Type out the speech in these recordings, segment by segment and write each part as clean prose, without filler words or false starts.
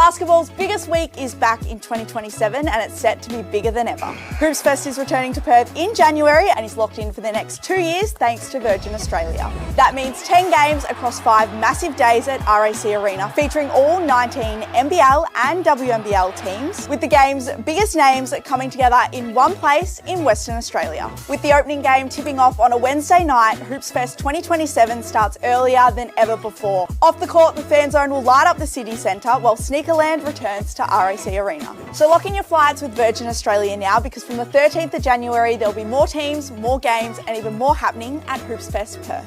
Basketball's biggest week is back in 2027 and it's set to be bigger than ever. Hoops Fest is returning to Perth in January and is locked in for the next 2 years thanks to Virgin Australia. That means 10 games across 5 massive days at RAC Arena, featuring all 19 NBL and WNBL teams, with the game's biggest names coming together in one place in Western Australia. With the opening game tipping off on a Wednesday night, Hoops Fest 2027 starts earlier than ever before. Off the court, the fan zone will light up the city centre while Sneakerland returns to RAC Arena. So lock in your flights with Virgin Australia now, because from the 13th of January there'll be more teams, more games and even more happening at Hoops Fest Perth.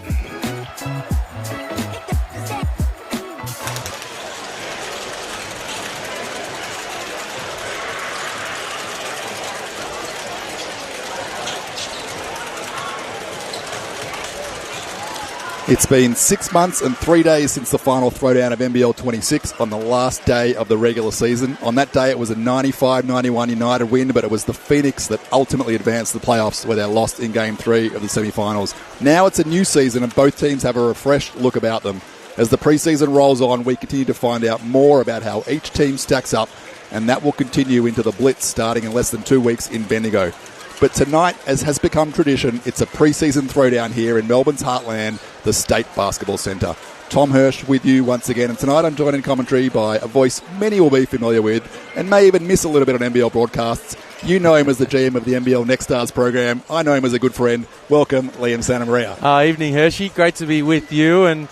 It's been 6 months and 3 days since the final throwdown of NBL26 on the last day of the regular season. On that day, it was a 95-91 United win, but it was the Phoenix that ultimately advanced to the playoffs, where they lost in Game 3 of the semi-finals. Now it's a new season and both teams have a refreshed look about them. As the preseason rolls on, we continue to find out more about how each team stacks up, and that will continue into the Blitz starting in less than 2 weeks in Bendigo. But tonight, as has become tradition, it's a pre-season throwdown here in Melbourne's heartland, the State Basketball Centre. Tom Hirsch with you once again, and tonight I'm joined in commentary by a voice many will be familiar with and may even miss a little bit on NBL broadcasts. You know him as the GM of the NBL Next Stars program. I know him as a good friend. Welcome, Liam Santamaria. Evening, Hershey. Great to be with you, and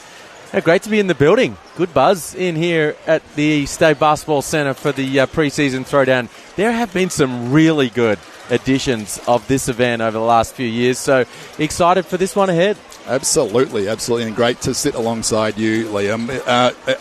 great to be in the building. Good buzz in here at the State Basketball Centre for the pre-season throwdown. There have been some really good editions of this event over the last few years, so excited for this one ahead. Absolutely, and great to sit alongside you, Liam.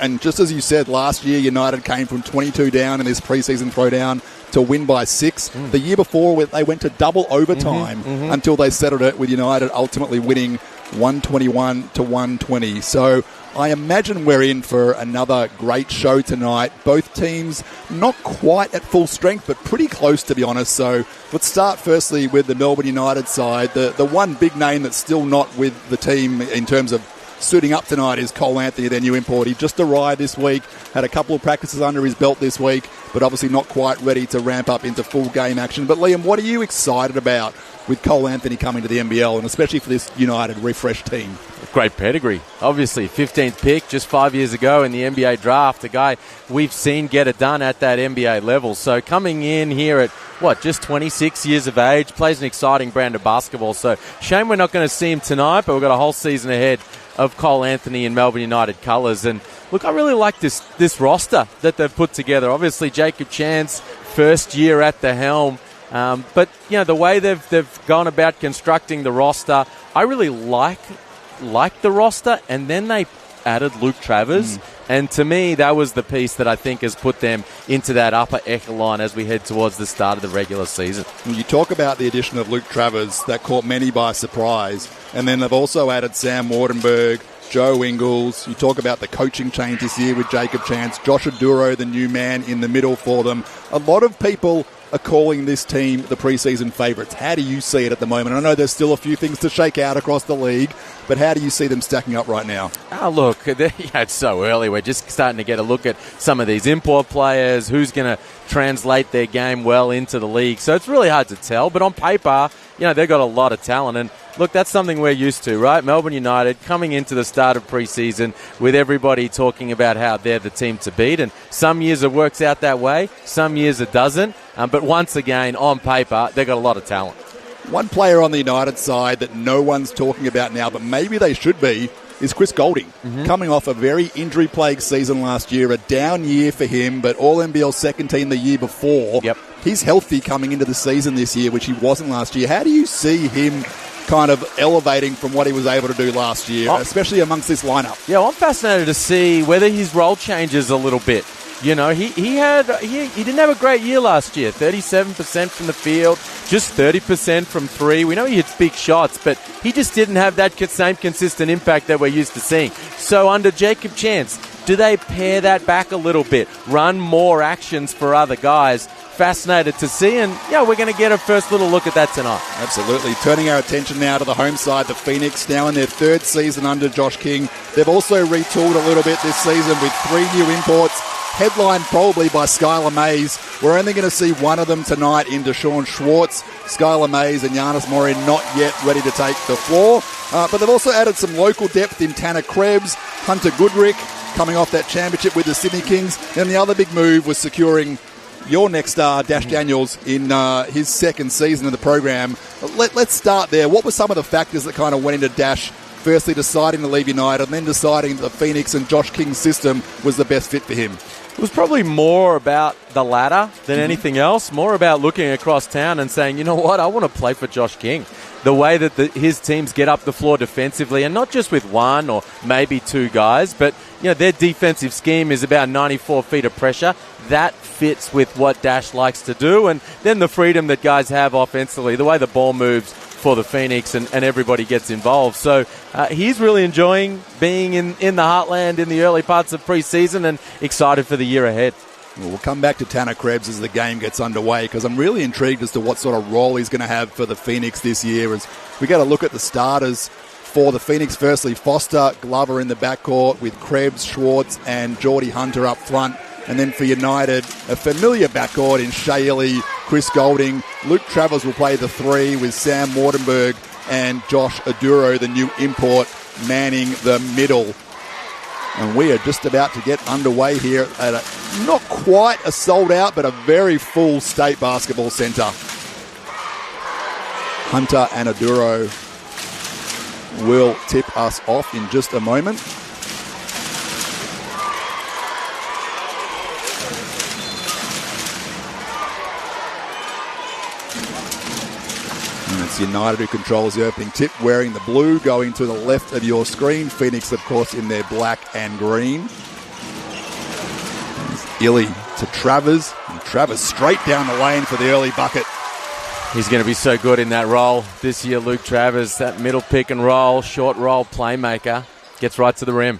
And just as you said, last year United came from 22 down in this pre-season throwdown to win by 6. The year before, they went to double overtime until they settled it, with United ultimately winning 121-120. So I imagine we're in for another great show tonight. Both teams not quite at full strength, but pretty close, to be honest. So let's start firstly with the Melbourne United side. The one big name that's still not with the team in terms of suiting up tonight is Cole Anthony, their new import. He just arrived this week, had a couple of practices under his belt this week, but obviously not quite ready to ramp up into full game action. But Liam, what are you excited about with Cole Anthony coming to the NBL, and especially for this United refreshed team? Great pedigree. Obviously, 15th pick just 5 years ago in the NBA draft, a guy we've seen get it done at that NBA level. So coming in here at, just 26 years of age, plays an exciting brand of basketball. So shame we're not going to see him tonight, but we've got a whole season ahead of Cole Anthony in Melbourne United colours. And look, I really like this roster that they've put together. Obviously, Jacob Chan's first year at the helm. But, the way they've gone about constructing the roster, I really like the roster. And then they added Luke Travers. And to me, that was the piece that I think has put them into that upper echelon as we head towards the start of the regular season. You talk about the addition of Luke Travers, that caught many by surprise. And then they've also added Sam Wardenberg, Joe Ingles. You talk about the coaching change this year with Jacob Chance, Josh Aduro, the new man in the middle for them. A lot of people are calling this team the preseason favourites. How do you see it at the moment? I know there's still a few things to shake out across the league, but how do you see them stacking up right now? Look, it's so early. We're just starting to get a look at some of these import players, who's going to translate their game well into the league. So it's really hard to tell, but on paper, they've got a lot of talent. And look, that's something we're used to, right? Melbourne United coming into the start of pre-season with everybody talking about how they're the team to beat. And some years it works out that way, some years it doesn't. But once again, on paper, they've got a lot of talent. One player on the United side that no one's talking about now, but maybe they should be, is Chris Golding. Coming off a very injury-plagued season last year, a down year for him, but All-NBL second team the year before. He's healthy coming into the season this year, which he wasn't last year. How do you see him kind of elevating from what he was able to do last year, especially amongst this lineup? I'm fascinated to see whether his role changes a little bit. He didn't have a great year last year. 37% from the field, just 30% from three. We know he hits big shots, but he just didn't have that same consistent impact that we're used to seeing. So under Jacob Chance, do they pare that back a little bit, run more actions for other guys? Fascinated to see, and we're going to get a first little look at that tonight. Absolutely. Turning our attention now to the home side, the Phoenix, now in their third season under Josh King. They've also retooled a little bit this season with 3 new imports. headlined probably by Skylar Mays. We're only going to see one of them tonight in Deshaun Schwartz. Skylar Mays and Giannis Morin not yet ready to take the floor. But they've also added some local depth in Tanner Krebs, Hunter Goodrick, coming off that championship with the Sydney Kings. And the other big move was securing your next star, Dash Daniels, in his second season of the program. Let's start there. What were some of the factors that kind of went into Dash firstly deciding to leave United and then deciding that the Phoenix and Josh King's system was the best fit for him? It was probably more about the latter than anything else, more about looking across town and saying, you know what, I want to play for Josh King. The way that his teams get up the floor defensively, and not just with one or maybe two guys, but their defensive scheme is about 94 feet of pressure. That fits with what Dash likes to do, and then the freedom that guys have offensively, the way the ball moves for the Phoenix and everybody gets involved. So he's really enjoying being in the heartland in the early parts of pre-season and excited for the year ahead. We'll come back to Tanner Krebs as the game gets underway because I'm really intrigued as to what sort of role he's going to have for the Phoenix this year. As we got to look at the starters for the Phoenix. Firstly, Foster, Glover in the backcourt with Krebs, Schwartz and Geordie Hunter up front. And then for United, a familiar backcourt in Shaylee, Chris Golding. Luke Travers will play the three with Sam Wardenberg and Josh Aduro, the new import, manning the middle. And we are just about to get underway here at not quite a sold out, but a very full State Basketball Centre. Hunter and Aduro will tip us off in just a moment. It's United who controls the opening tip, wearing the blue, going to the left of your screen. Phoenix, of course, in their black and green. Illy to Travers, and Travers straight down the lane for the early bucket. He's going to be so good in that role this year, Luke Travers. That middle pick and roll, short roll playmaker. Gets right to the rim.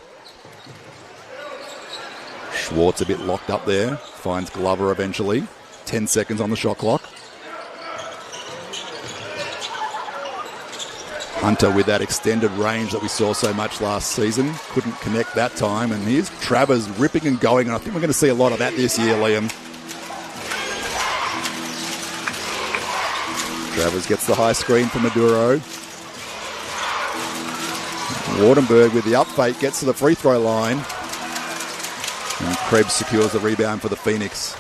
Schwartz a bit locked up there. Finds Glover eventually. 10 seconds on the shot clock. Hunter with that extended range that we saw so much last season. Couldn't connect that time. And here's Travers ripping and going. And I think we're going to see a lot of that this year, Liam. Travers gets the high screen from Maduro. Wardenberg with the up fake gets to the free throw line. And Krebs secures the rebound for the Phoenix.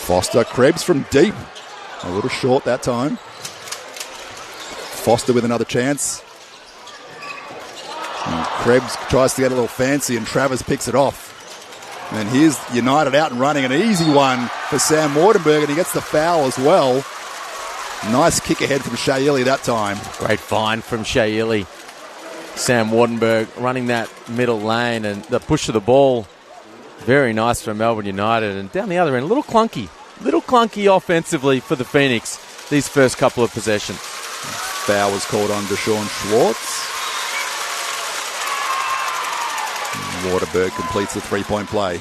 Foster, Krebs from deep. A little short that time. Foster with another chance. And Krebs tries to get a little fancy and Travers picks it off. And here's United out and running. An easy one for Sam Wardenberg, and he gets the foul as well. Nice kick ahead from Shaylee that time. Great find from Shaylee. Sam Wardenberg running that middle lane, and the push of the ball, very nice for Melbourne United. And down the other end, a little clunky offensively for the Phoenix these first couple of possessions. Foul was called on Deshaun Schwartz. Wardenberg completes the three-point play.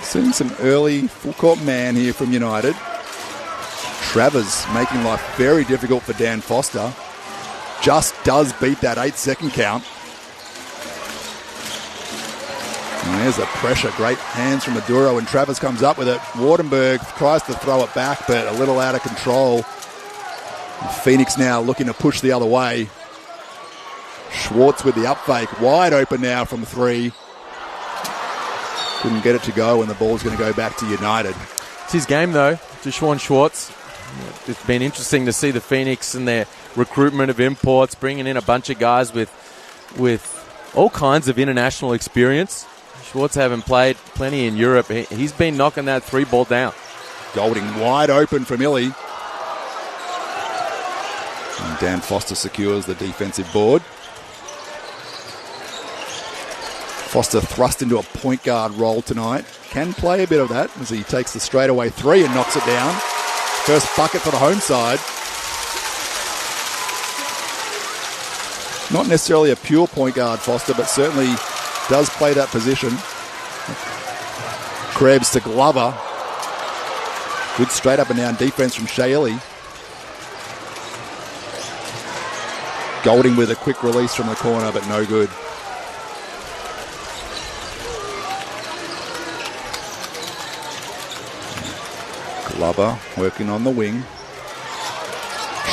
Seeing some early full-court man here from United. Travers making life very difficult for Dan Foster. Just does beat that 8-second count. And there's the pressure. Great hands from Maduro, and Travers comes up with it. Wardenberg tries to throw it back, but a little out of control. Phoenix now looking to push the other way. Schwartz with the up fake. Wide open now from three. Couldn't get it to go, and the ball's going to go back to United. It's his game, though, Deshaun Schwartz. It's been interesting to see the Phoenix and their recruitment of imports, bringing in a bunch of guys with all kinds of international experience. Schwartz having played plenty in Europe. He's been knocking that three ball down. Golding wide open from Illy. And Dan Foster secures the defensive board. Foster thrust into a point guard role tonight. Can play a bit of that as he takes the straightaway three and knocks it down. First bucket for the home side. Not necessarily a pure point guard, Foster, but certainly does play that position. Krebs to Glover. Good straight up and down defense from Shaylee. Golding with a quick release from the corner, but no good. Glover working on the wing.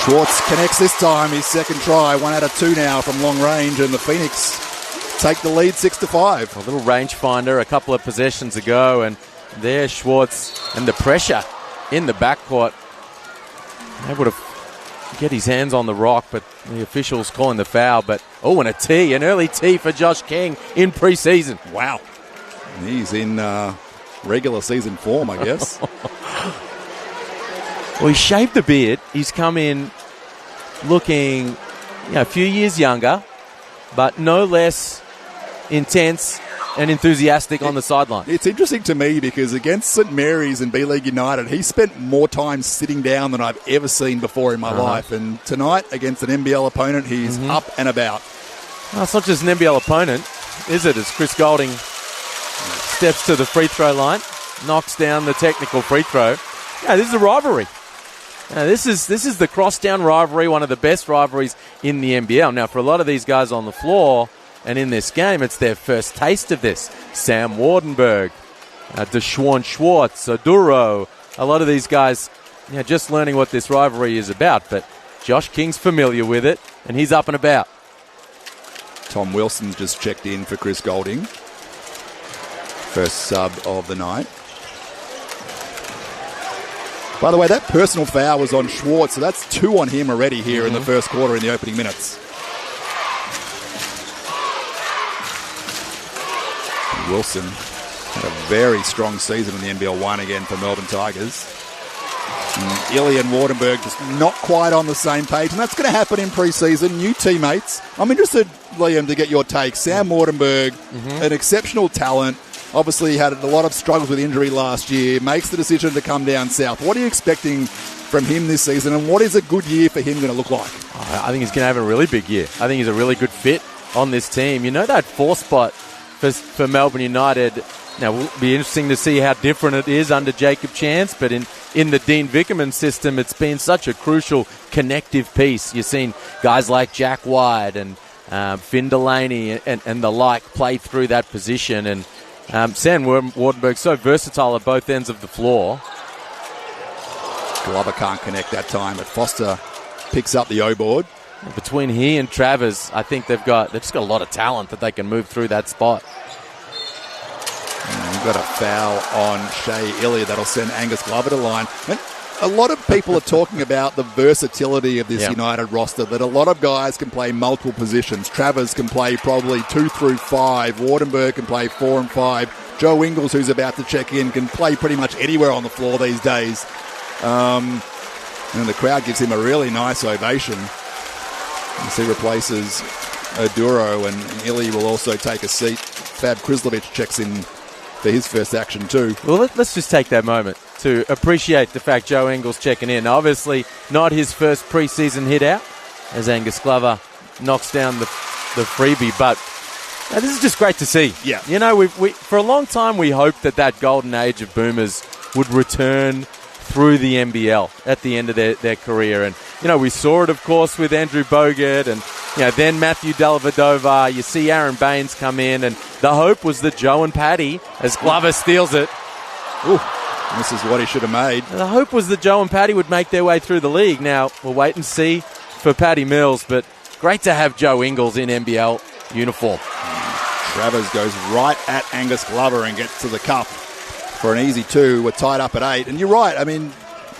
Schwartz connects this time, his second try. 1 out of 2 now from long range, and the Phoenix take the lead 6-5. A little rangefinder a couple of possessions ago, and there Schwartz and the pressure in the backcourt. Able to get his hands on the rock, but the officials calling the foul. But and a tee, an early tee for Josh King in pre-season. Wow. He's in regular season form, I guess. Well, he's shaved the beard. He's come in looking a few years younger, but no less intense and enthusiastic on the sideline. It's interesting to me because against St Mary's and B-League United, he spent more time sitting down than I've ever seen before in my life. And tonight, against an NBL opponent, he's up and about. Well, it's not just an NBL opponent, is it? As Chris Golding steps to the free throw line, knocks down the technical free throw. Yeah, this is a rivalry. This is the crosstown rivalry, one of the best rivalries in the NBL. Now, for a lot of these guys on the floor and in this game, it's their first taste of this. Sam Wardenberg, Deshaun Schwartz, Aduro, a lot of these guys just learning what this rivalry is about. But Josh King's familiar with it, and he's up and about. Tom Wilson's just checked in for Chris Golding. First sub of the night. By the way, that personal foul was on Schwartz, so that's 2 on him already here in the first quarter in the opening minutes. Wilson had a very strong season in the NBL 1 again for Melbourne Tigers. Illy and Wardenberg just not quite on the same page, and that's going to happen in pre-season. New teammates. I'm interested, Liam, to get your take. Sam Wardenberg, an exceptional talent. Obviously had a lot of struggles with injury last year, makes the decision to come down south. What are you expecting from him this season, and what is a good year for him going to look like? I think he's going to have a really big year. I think he's a really good fit on this team. You know, that 4 spot for Melbourne United, now will be interesting to see how different it is under Jacob Chance, but in the Dean Vickerman system, it's been such a crucial connective piece. You've seen guys like Jack White and Finn Delaney and the like play through that position, and Sam Wardenberg so versatile at both ends of the floor. Glover can't connect that time, but Foster picks up the O-board. Between he and Travers, I think they've just got a lot of talent that they can move through that spot. We've got a foul on Shea Elliott that'll send Angus Glover to line. And a lot of people are talking about the versatility of this United roster, that a lot of guys can play multiple positions. Travers can play probably 2 through 5. Wardenberg can play 4 and 5. Joe Ingles, who's about to check in, can play pretty much anywhere on the floor these days. And the crowd gives him a really nice ovation as he replaces Aduro, and Illy will also take a seat. Fab Krislovich checks in for his first action too. Well, let's just take that moment to appreciate the fact Joe Ingles checking in. Obviously, not his first preseason hit out as Angus Glover knocks down the freebie, but this is just great to see. Yeah. You know, we for a long time we hoped that golden age of boomers would return through the NBL at the end of their career. And, you know, we saw it, of course, with Andrew Bogut and, then Matthew Dellavedova. You see Aaron Baines come in, and the hope was that Joe and Paddy, as Glover steals it. Ooh, this is what he should have made. The hope was that Joe and Paddy would make their way through the league. Now, we'll wait and see for Paddy Mills, but great to have Joe Ingles in NBL uniform. Travers goes right at Angus Glover and gets to the cup for an easy 2. We're tied up at 8. And you're right, I mean,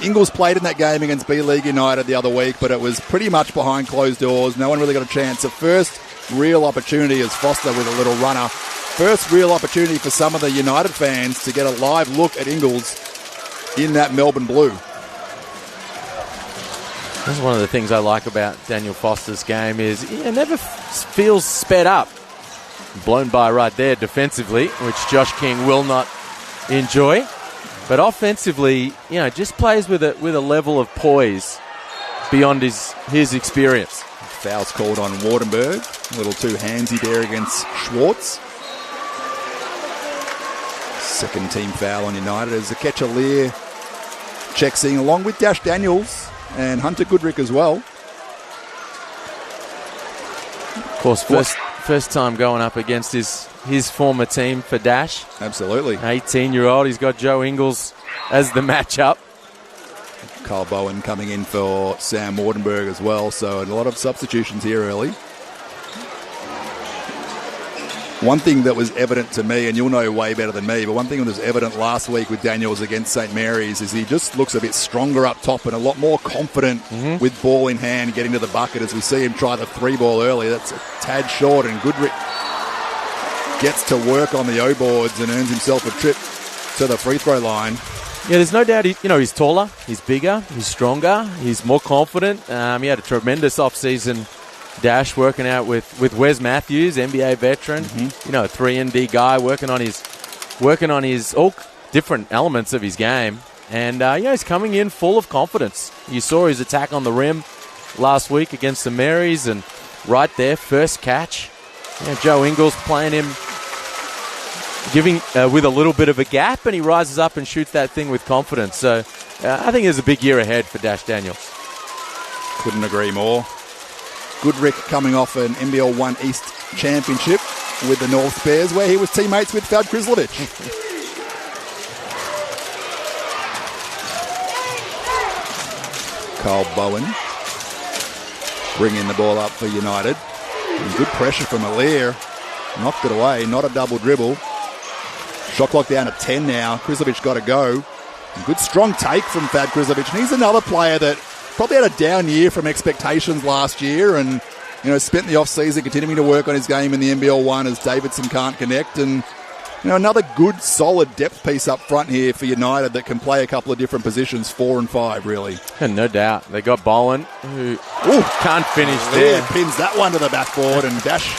Ingles played in that game against B-League United the other week, but it was pretty much behind closed doors. No one really got a chance. The first real opportunity is Foster with a little runner. First real opportunity for some of the United fans to get a live look at Ingles in that Melbourne blue. That's one of the things I like about Daniel Foster's game is he never feels sped up. Blown by right there defensively, which Josh King will not enjoy. But offensively, just plays with a level of poise beyond his experience. Foul's called on Wardenberg. A little too handsy there against Schwartz. Second team foul on United as Akecha Lear checks in along with Dash Daniels and Hunter Goodrick as well. Of course, first time going up against his former team for Dash. Absolutely. 18-year-old. He's got Joe Ingles as the matchup. Kyle Bowen coming in for Sam Mordenberg as well, so a lot of substitutions here early. One thing that was evident to me, and you'll know way better than me, but one thing that was evident last week with Daniels against St. Mary's is he just looks a bit stronger up top and a lot more confident with ball in hand getting to the bucket as we see him try the 3-ball early. That's a tad short, and Goodrick gets to work on the O-boards and earns himself a trip to the free throw line. Yeah, there's no doubt he's taller, he's bigger, he's stronger, he's more confident. He had a tremendous off-season Dash working out with Wes Matthews, NBA veteran, a 3-and-D guy working on his all different elements of his game. And, he's coming in full of confidence. You saw his attack on the rim last week against the Marys, and right there, first catch. Joe Ingles playing him, giving with a little bit of a gap, and he rises up and shoots that thing with confidence. So I think there's a big year ahead for Dash Daniels. Couldn't agree more. Goodrick coming off an NBL 1 East championship with the North Bears, where he was teammates with Fad Krizlovic. Kyle Bowen bringing the ball up for United. And good pressure from Alier. Knocked it away, not a double dribble. Shot clock down to 10 now. Krizlovic got to go. And good strong take from Fad Krizlovic. And he's another player that probably had a down year from expectations last year, and spent the off-season continuing to work on his game in the NBL 1 as Davidson can't connect. And another good, solid depth piece up front here for United that can play a couple of different positions, 4 and 5, really. And no doubt. They got Bowen, who can't finish Lear there. pins that one to the backboard, and Dash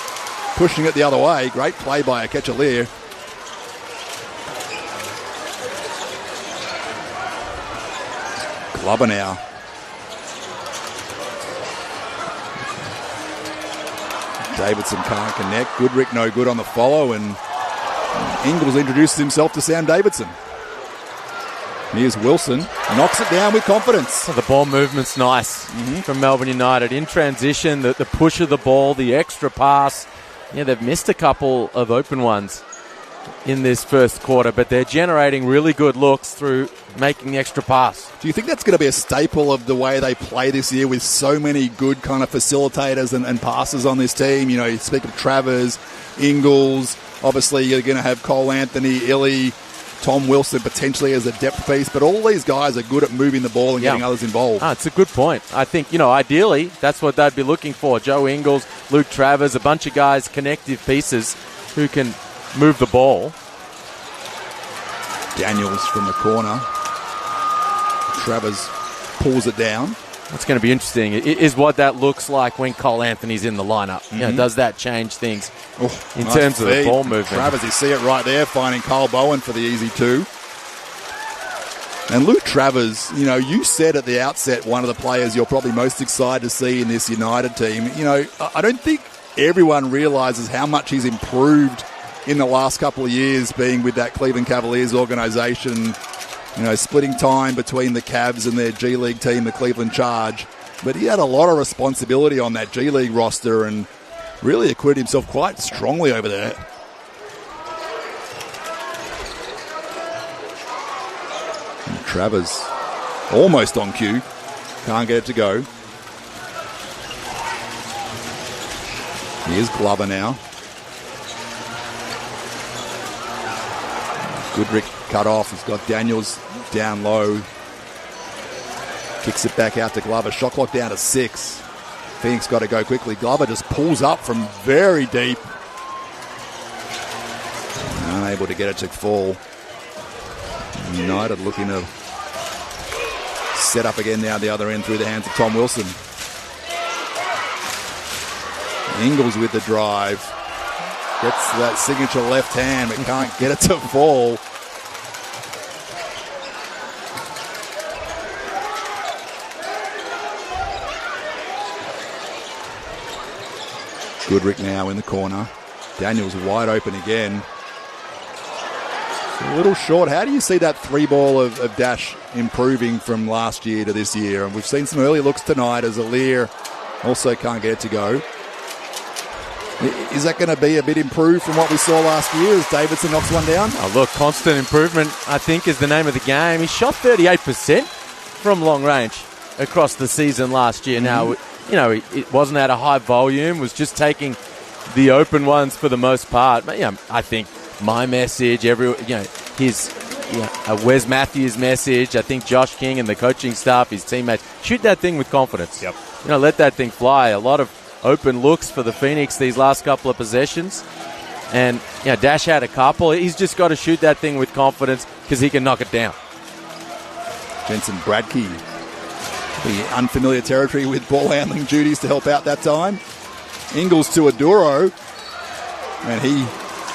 pushing it the other way. Great play by Akecha Lear. Glover now. Davidson can't connect. Goodrick no good on the follow, and Ingles introduces himself to Sam Davidson. Here's Wilson. Knocks it down with confidence. So the ball movement's nice from Melbourne United. In transition, the push of the ball, the extra pass. Yeah, they've missed a couple of open ones in this first quarter, but they're generating really good looks through making the extra pass. Do you think that's going to be a staple of the way they play this year with so many good kind of facilitators and passers on this team? You speak of Travers, Ingles, obviously you're going to have Cole Anthony, Illy, Tom Wilson potentially as a depth piece, but all these guys are good at moving the ball and getting others involved. It's a good point. I think, ideally, that's what they'd be looking for. Joe Ingles, Luke Travers, a bunch of guys, connective pieces who can move the ball. Daniels from the corner. Travers pulls it down. What's going to be interesting is what that looks like when Cole Anthony's in the lineup. Does that change things in terms of the ball movement? Travers, you see it right there, finding Kyle Bowen for the easy 2. And Luke Travers, you said at the outset one of the players you're probably most excited to see in this United team. I don't think everyone realises how much he's improved in the last couple of years being with that Cleveland Cavaliers organisation, splitting time between the Cavs and their G League team, the Cleveland Charge. But he had a lot of responsibility on that G League roster and really acquitted himself quite strongly over there. And Travers almost on cue. Can't get it to go. Here's Glover now. Goodrick cut off. He's got Daniels down low. Kicks it back out to Glover. Shot clock down to 6. Phoenix got to go quickly. Glover just pulls up from very deep. Unable to get it to fall. United looking to set up again now the other end through the hands of Tom Wilson. Ingles with the drive. Gets that signature left hand, but can't get it to fall. Goodrick now in the corner. Daniels wide open again. A little short. How do you see that 3-ball of Dash improving from last year to this year? And we've seen some early looks tonight as Alier also can't get it to go. Is that going to be a bit improved from what we saw last year as Davidson knocks one down? Oh, look, constant improvement, I think, is the name of the game. He shot 38% from long range across the season last year. Now, it wasn't at a high volume, was just taking the open ones for the most part. But, I think my message, his Wes Matthews' message, I think Josh King and the coaching staff, his teammates, shoot that thing with confidence. Yep. Let that thing fly. A lot of open looks for the Phoenix these last couple of possessions. And, Dash had a couple. He's just got to shoot that thing with confidence because he can knock it down. Jensen Bradkey, the unfamiliar territory with ball handling duties to help out that time. Ingles to Aduro, and he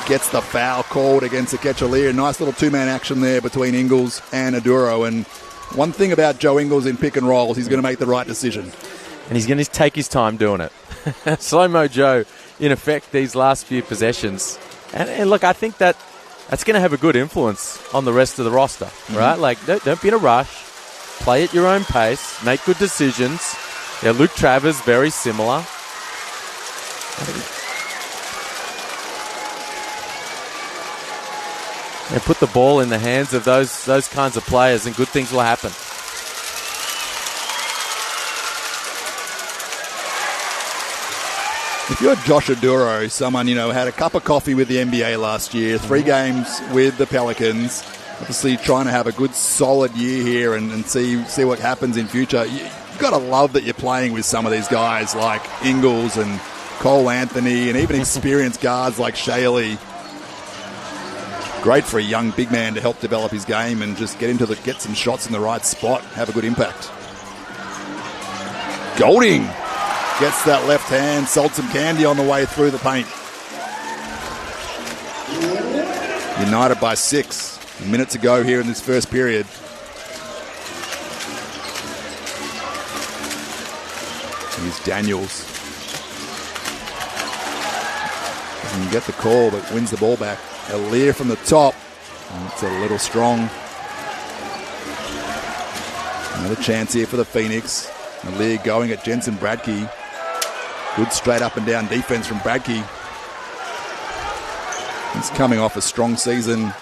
gets the foul called against Akechalier. Nice little two-man action there between Ingles and Aduro. And one thing about Joe Ingles in pick and rolls, he's going to make the right decision. And he's going to take his time doing it. Slow-mo Joe, in effect, these last few possessions. And look, I think that's going to have a good influence on the rest of the roster, right? Like, don't be in a rush. Play at your own pace. Make good decisions. Luke Travers, very similar. And put the ball in the hands of those kinds of players, and good things will happen. If you're Josh Aduro, someone, had a cup of coffee with the NBA last year, 3 games with the Pelicans, obviously trying to have a good solid year here and see what happens in future, you've got to love that you're playing with some of these guys like Ingles and Cole Anthony and even experienced guards like Shaley. Great for a young big man to help develop his game and just get some shots in the right spot, have a good impact. Golding gets that left hand, sold some candy on the way through the paint. United by 6. A minute to go here in this first period. Here's Daniels. Doesn't get the call, but wins the ball back. Alier from the top. It's a little strong. Another chance here for the Phoenix. Alier going at Jensen Bradkey. Good straight up and down defense from Bradkey. He's coming off a strong season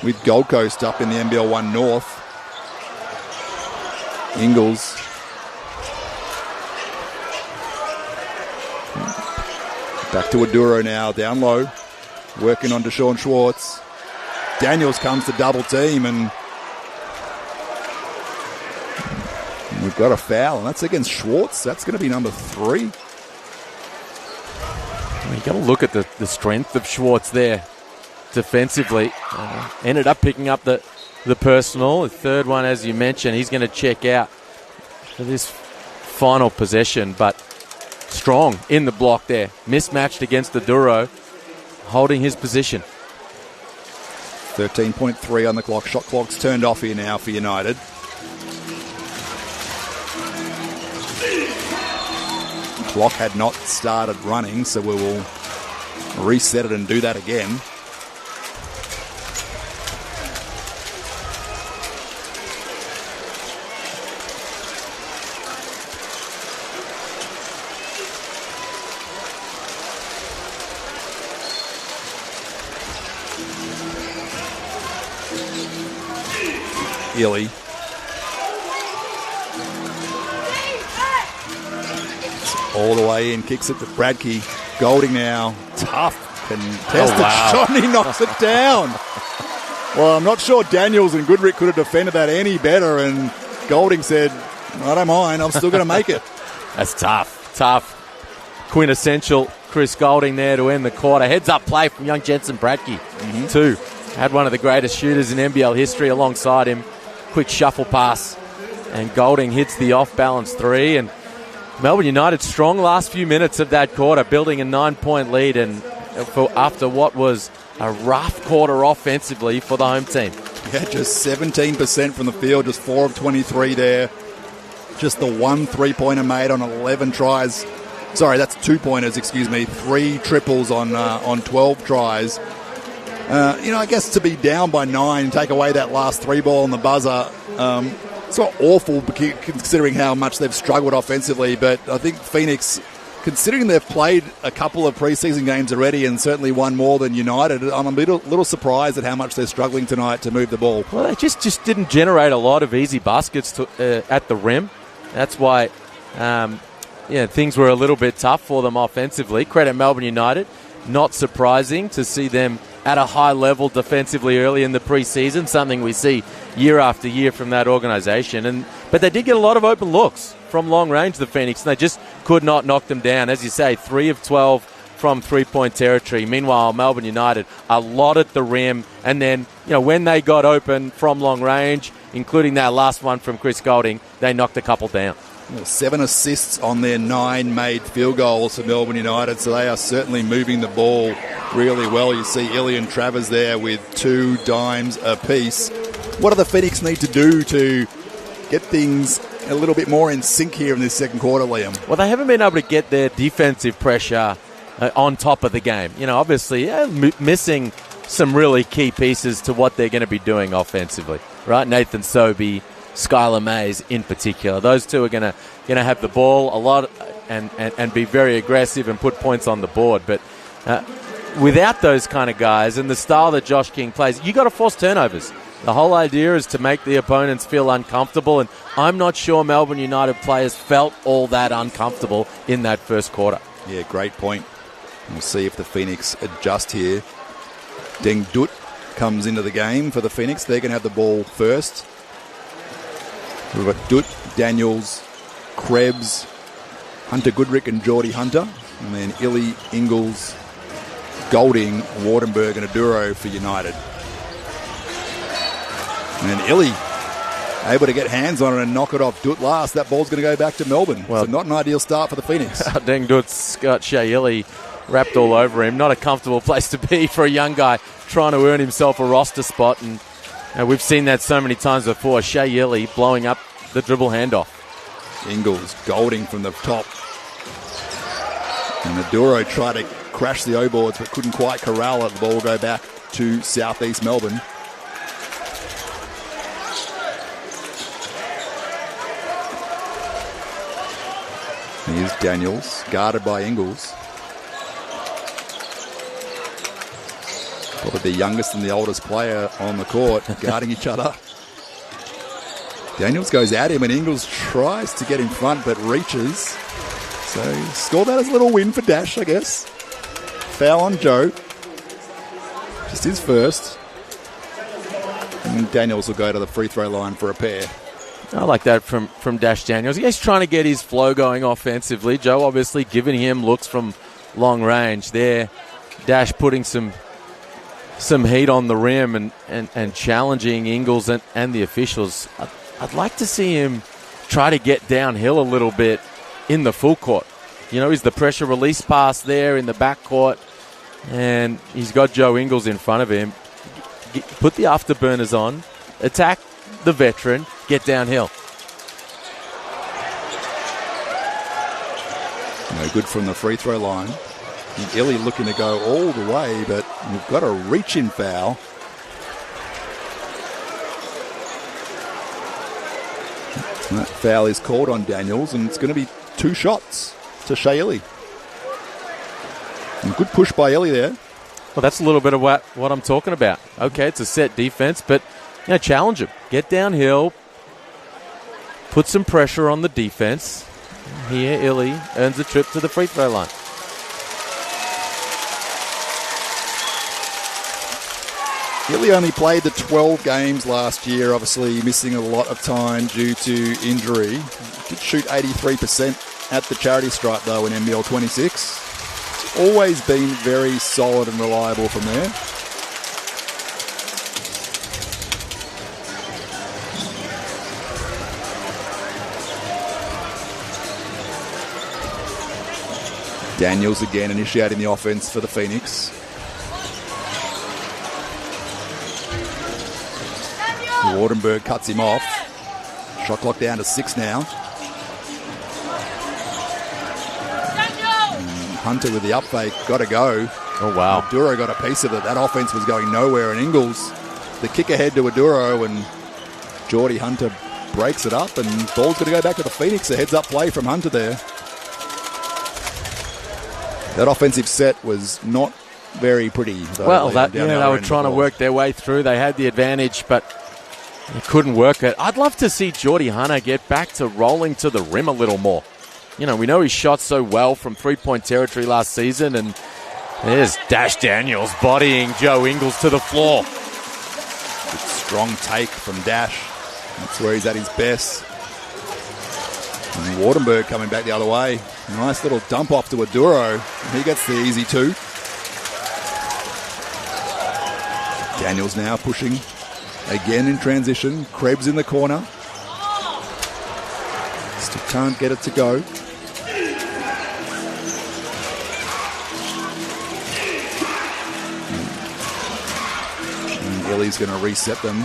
with Gold Coast up in the NBL 1 North. Ingles. Back to Aduro now, down low. Working on Deshaun Schwartz. Daniels comes to double team, and we've got a foul, and that's against Schwartz. That's going to be number 3. You've got to look at the strength of Schwartz there defensively. Ended up picking up the personal. The third one, as you mentioned, he's going to check out for this final possession, but strong in the block there. Mismatched against Aduro, holding his position. 13.3 on the clock. Shot clock's turned off here now for United. Clock had not started running, so we will reset it and do that again. Illy. All the way in, kicks it to Bradkey. Golding now, tough, contested shot, and he knocks it down. Well, I'm not sure Daniels and Goodrick could have defended that any better, and Golding said, I don't mind, I'm still going to make it. That's tough. Quintessential Chris Golding there to end the quarter. Heads up play from young Jensen Bradkey, too. Had one of the greatest shooters in NBL history alongside him. Quick shuffle pass, and Golding hits the off-balance 3, and Melbourne United strong last few minutes of that quarter, building a 9-point lead, and after what was a rough quarter offensively for the home team. Yeah, just 17% from the field, just 4 of 23 there. Just the 1 3-pointer made on 11 tries. Sorry, that's 2-pointers, 3 triples on 12 tries. I guess to be down by 9, take away that last 3 ball on the buzzer, it's not awful considering how much they've struggled offensively, but I think Phoenix considering they've played a couple of preseason games already and certainly one more than United, I'm a little surprised at how much they're struggling tonight to move the ball. Well, they just didn't generate a lot of easy baskets at the rim. That's why things were a little bit tough for them offensively. Credit Melbourne United. Not surprising to see them at a high level defensively early in the preseason, something we see year after year from that organisation. But they did get a lot of open looks from long range, the Phoenix, and they just could not knock them down. As you say, 3 of 12 from three-point territory. Meanwhile, Melbourne United, a lot at the rim, and then when they got open from long range, including that last one from Chris Golding, they knocked a couple down. 7 assists on their 9 made field goals for Melbourne United, so they are certainly moving the ball really well. You see Illy and Travers there with 2 dimes apiece. What do the Phoenix need to do to get things a little bit more in sync here in this second quarter, Liam? Well, they haven't been able to get their defensive pressure on top of the game. Obviously, missing some really key pieces to what they're going to be doing offensively, right? Nathan Sobey, Skylar Mays in particular. Those two are going to have the ball a lot and be very aggressive and put points on the board. But without those kind of guys and the style that Josh King plays, you got to force turnovers. The whole idea is to make the opponents feel uncomfortable, and I'm not sure Melbourne United players felt all that uncomfortable in that first quarter. Yeah, great point. We'll see if the Phoenix adjust here. Deng Dut comes into the game for the Phoenix. They're going to have the ball first. We've got Dut, Daniels, Krebs, Hunter Goodrick and Geordie Hunter. And then Illy, Ingles, Golding, Wardenberg and Aduro for United. And then Illy able to get hands on it and knock it off Dut last. That ball's going to go back to Melbourne. Well, so not an ideal start for the Phoenix. Deng Dut's got Shea Illy wrapped all over him. Not a comfortable place to be for a young guy trying to earn himself a roster spot. And we've seen that so many times before. Shea Illy blowing up the dribble handoff. Ingles, Golding from the top. And Aduro tried to crash the O-boards but couldn't quite corral it. The ball will go back to South East Melbourne. Here's Daniels, guarded by Ingles. Probably the youngest and the oldest player on the court, guarding each other. Daniels goes at him and Ingles tries to get in front but reaches. So score that as a little win for Dash, I guess. Foul on Joe. Just his first. And Daniels will go to the free throw line for a pair. I like that from Dash Daniels. He's trying to get his flow going offensively. Joe obviously giving him looks from long range there. Dash putting some heat on the rim and challenging Ingles and the officials. I'd like to see him try to get downhill a little bit in the full court. He's the pressure release pass there in the backcourt, and he's got Joe Ingles in front of him. Put the afterburners on, attack the veteran, get downhill. No good from the free throw line. Illy looking to go all the way, but we've got a reach-in foul. That foul is called on Daniels, and it's going to be 2 shots to Shea Illy. And good push by Illy there. Well, that's a little bit of what I'm talking about. Okay, it's a set defense, but challenge him. Get downhill. Put some pressure on the defense. Here, Illy earns a trip to the free throw line. Illy only played the 12 games last year, obviously missing a lot of time due to injury. He did shoot 83% at the charity stripe, though, in NBL26. Always been very solid and reliable from there. Daniels again initiating the offense for the Phoenix. Wardenberg cuts him off. Shot clock down to 6 now. Hunter with the up fake, got to go. Oh, wow. Aduro got a piece of it. That offense was going nowhere, and Ingles, the kick ahead to Aduro, and Geordie Hunter breaks it up, and ball's going to go back to the Phoenix. A heads-up play from Hunter there. That offensive set was not very pretty. Well, they were trying to work their way through. They had the advantage, but they couldn't work it. I'd love to see Geordie Hunter get back to rolling to the rim a little more. We know he shot so well from three-point territory last season, and there's Dash Daniels bodying Joe Ingles to the floor. Good strong take from Dash. That's where he's at his best. And Wardenberg coming back the other way. Nice little dump off to Aduro. He gets the easy two. Daniels now pushing again in transition. Krebs in the corner. Still can't get it to go. And Illy's going to reset them.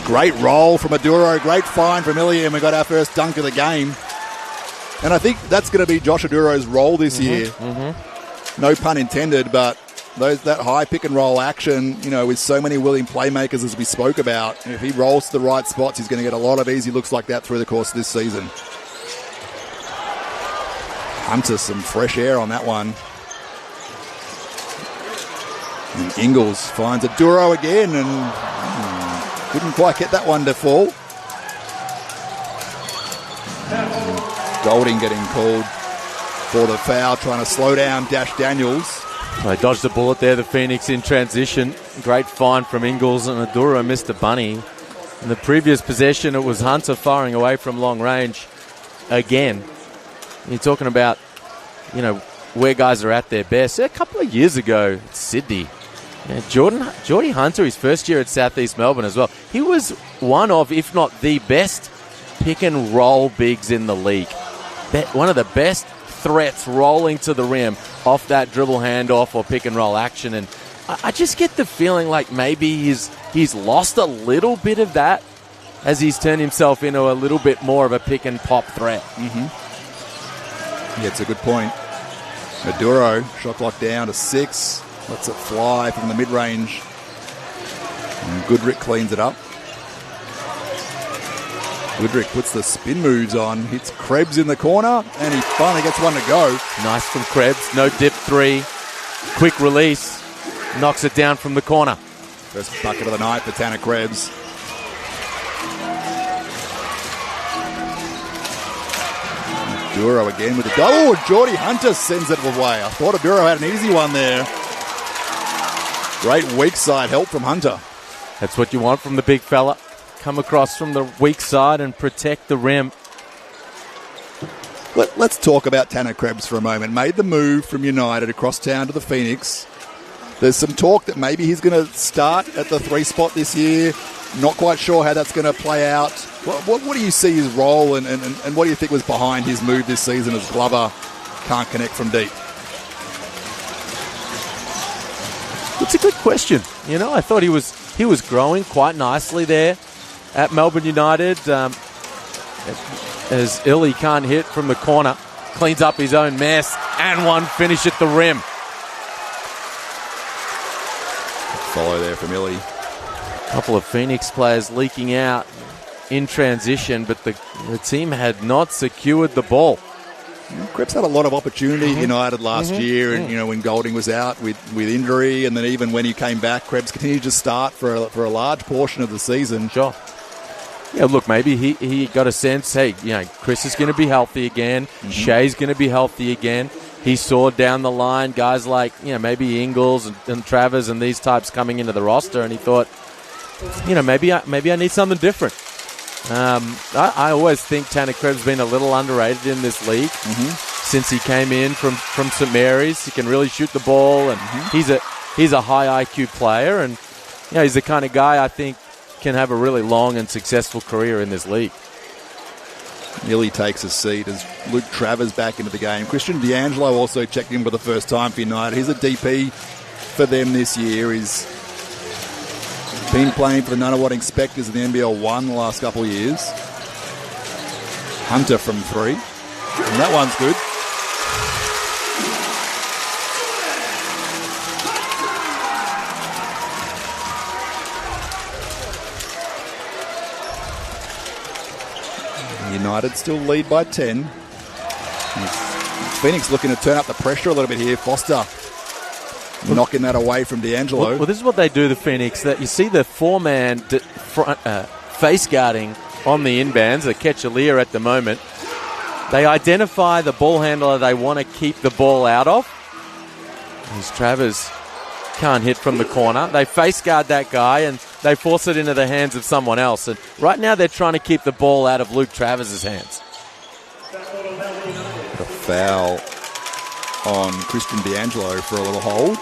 Great roll from Aduro. Great find from Illy, and we got our first dunk of the game. And I think that's going to be Josh Aduro's role this year. No pun intended, but that high pick and roll action, with so many willing playmakers as we spoke about, if he rolls to the right spots, he's going to get a lot of easy looks like that through the course of this season. Hunter, some fresh air on that one. And Ingles finds Aduro again and couldn't quite get that one to fall. Golding getting called for the foul, trying to slow down Dash Daniels. They dodged the bullet there, the Phoenix in transition. Great find from Ingles, and Aduro missed a bunny. In the previous possession, it was Hunter firing away from long range again. You're talking about, where guys are at their best. A couple of years ago, Sydney, Geordie Hunter, his first year at South East Melbourne as well, he was one of, if not the best, pick and roll bigs in the league. One of the best threats rolling to the rim off that dribble handoff or pick and roll action. And I just get the feeling like maybe he's lost a little bit of that as he's turned himself into a little bit more of a pick and pop threat. Yeah, it's a good point. Maduro, shot clock down to 6. Lets it fly from the mid-range. And Goodrick cleans it up. Goodrick puts the spin moves on, hits Krebs in the corner, and he finally gets one to go. Nice from Krebs. No dip three. Quick release. Knocks it down from the corner. First bucket of the night for Tanner Krebs. Duro again with a double. Geordie Hunter sends it away. I thought Duro had an easy one there. Great weak side help from Hunter. That's what you want from the big fella. Come across from the weak side and protect the rim. Let's talk about Tanner Krebs for a moment. Made the move from United across town to the Phoenix. There's some talk that maybe he's going to start at the 3 spot this year. Not quite sure how that's going to play out. What do you see his role and what do you think was behind his move this season as Glover can't connect from deep? It's a good question. I thought he was growing quite nicely there at Melbourne United. As Illy can't hit from the corner, cleans up his own mess, and one finish at the rim. Follow there from Illy. A couple of Phoenix players leaking out in transition, but the team had not secured the ball. Krebs had a lot of opportunity at United last year, and when Golding was out with injury, and then even when he came back, Krebs continued to start for a large portion of the season. Sure. Yeah, look, maybe he got a sense, hey, Chris is going to be healthy again. Shea's going to be healthy again. He saw down the line guys like, maybe Ingles and Travers and these types coming into the roster, and he thought, maybe I need something different. I always think Tanner Krebs has been a little underrated in this league since he came in from St Mary's. He can really shoot the ball, and he's a high IQ player, and he's the kind of guy I think can have a really long and successful career in this league. Nearly takes a seat as Luke Travers back into the game. Christian D'Angelo also checked in for the first time for United. He's a DP for them this year. He's been playing for the Nunawading Spectres in the NBL1 the last couple of years. Hunter from 3. And that one's good. United still lead by 10. Phoenix looking to turn up the pressure a little bit here. Foster knocking that away from D'Angelo. Well, this is what they do, the Phoenix. That you see the four-man face guarding on the inbounds. They catch Aaliyah at the moment. They identify the ball handler they want to keep the ball out of. As Travers can't hit from the corner. They face guard that guy and they force it into the hands of someone else. And right now they're trying to keep the ball out of Luke Travers' hands. The foul on Christian D'Angelo for a little hold.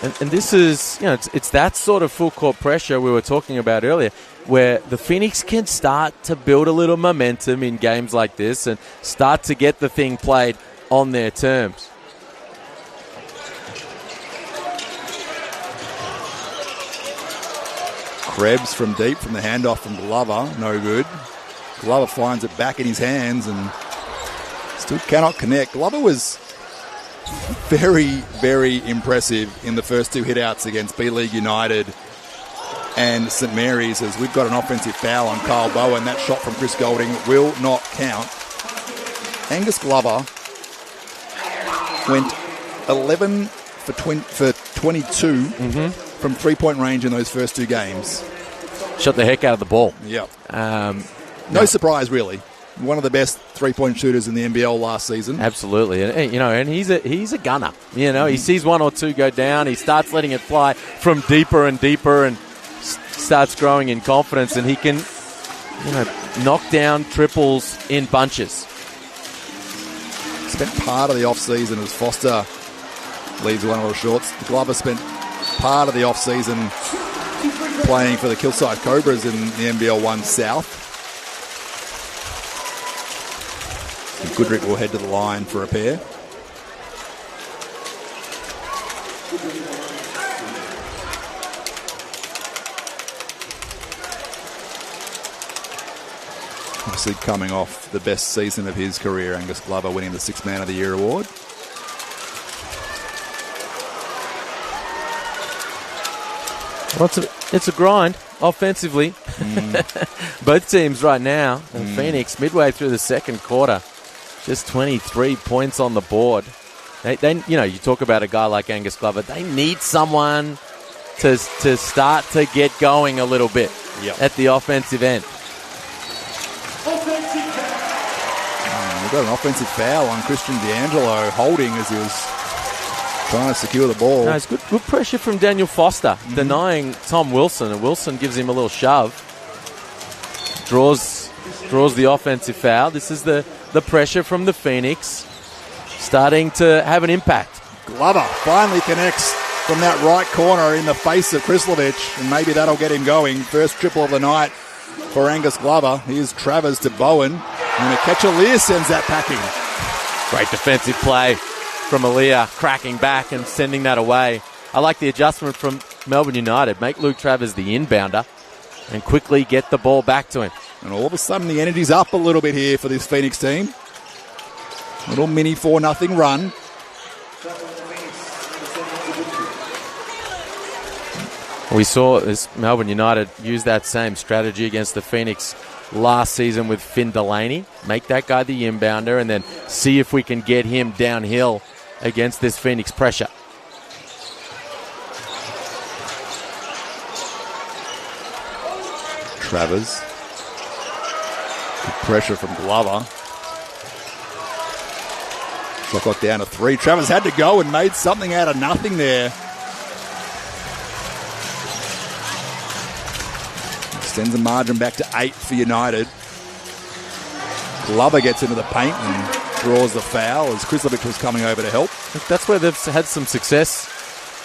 And this is, it's that sort of full court pressure we were talking about earlier, where the Phoenix can start to build a little momentum in games like this and start to get the thing played on their terms. Krebs from deep from the handoff from Glover, no good. Glover finds it back in his hands and still cannot connect. Glover was very, very impressive in the first two hitouts against B-League United and St Mary's, as we've got an offensive foul on Kyle Bowen. That shot from Chris Golding will not count. Angus Glover went 11 for 22 from three-point range in those first two games. Shot the heck out of the ball. Yep. No surprise, really. One of the best three-point shooters in the NBL last season. Absolutely, and he's a gunner. He sees one or two go down, he starts letting it fly from deeper and deeper, and starts growing in confidence, and he can, knock down triples in bunches. Spent part of the off-season as Foster leaves one of the shorts. Glover spent part of the off-season playing for the Kilsyth Cobras in the NBL1 South. Goodrick will head to the line for a pair. Obviously coming off the best season of his career, Angus Glover winning the Sixth Man of the Year award. Well, it's a grind offensively. Both teams right now, Phoenix midway through the second quarter, just 23 points on the board. They you talk about a guy like Angus Glover, they need someone to start to get going a little bit at the offensive end. We've got an offensive foul on Christian D'Angelo, holding as he was trying to secure the ball. No, it's good pressure from Daniel Foster, denying Tom Wilson, and Wilson gives him a little shove. Draws the offensive foul. This is the pressure from the Phoenix starting to have an impact. Glover finally connects from that right corner in the face of Krislovich, and maybe that'll get him going. First triple of the night for Angus Glover. Here's Travers to Bowen, and Aaliyah sends that packing. Great defensive play from Aaliyah, cracking back and sending that away. I like the adjustment from Melbourne United. Make Luke Travers the inbounder and quickly get the ball back to him. And all of a sudden the energy's up a little bit here for this Phoenix team. Little mini 4-0 run. We saw this Melbourne United use that same strategy against the Phoenix last season with Finn Delaney. Make that guy the inbounder and then see if we can get him downhill against this Phoenix pressure. Travers. Good pressure from Glover. Shot clock down to 3. Travers had to go and made something out of nothing there. Extends the margin back to 8 for United. Glover gets into the paint and draws the foul as Krislovich was coming over to help. That's where they've had some success,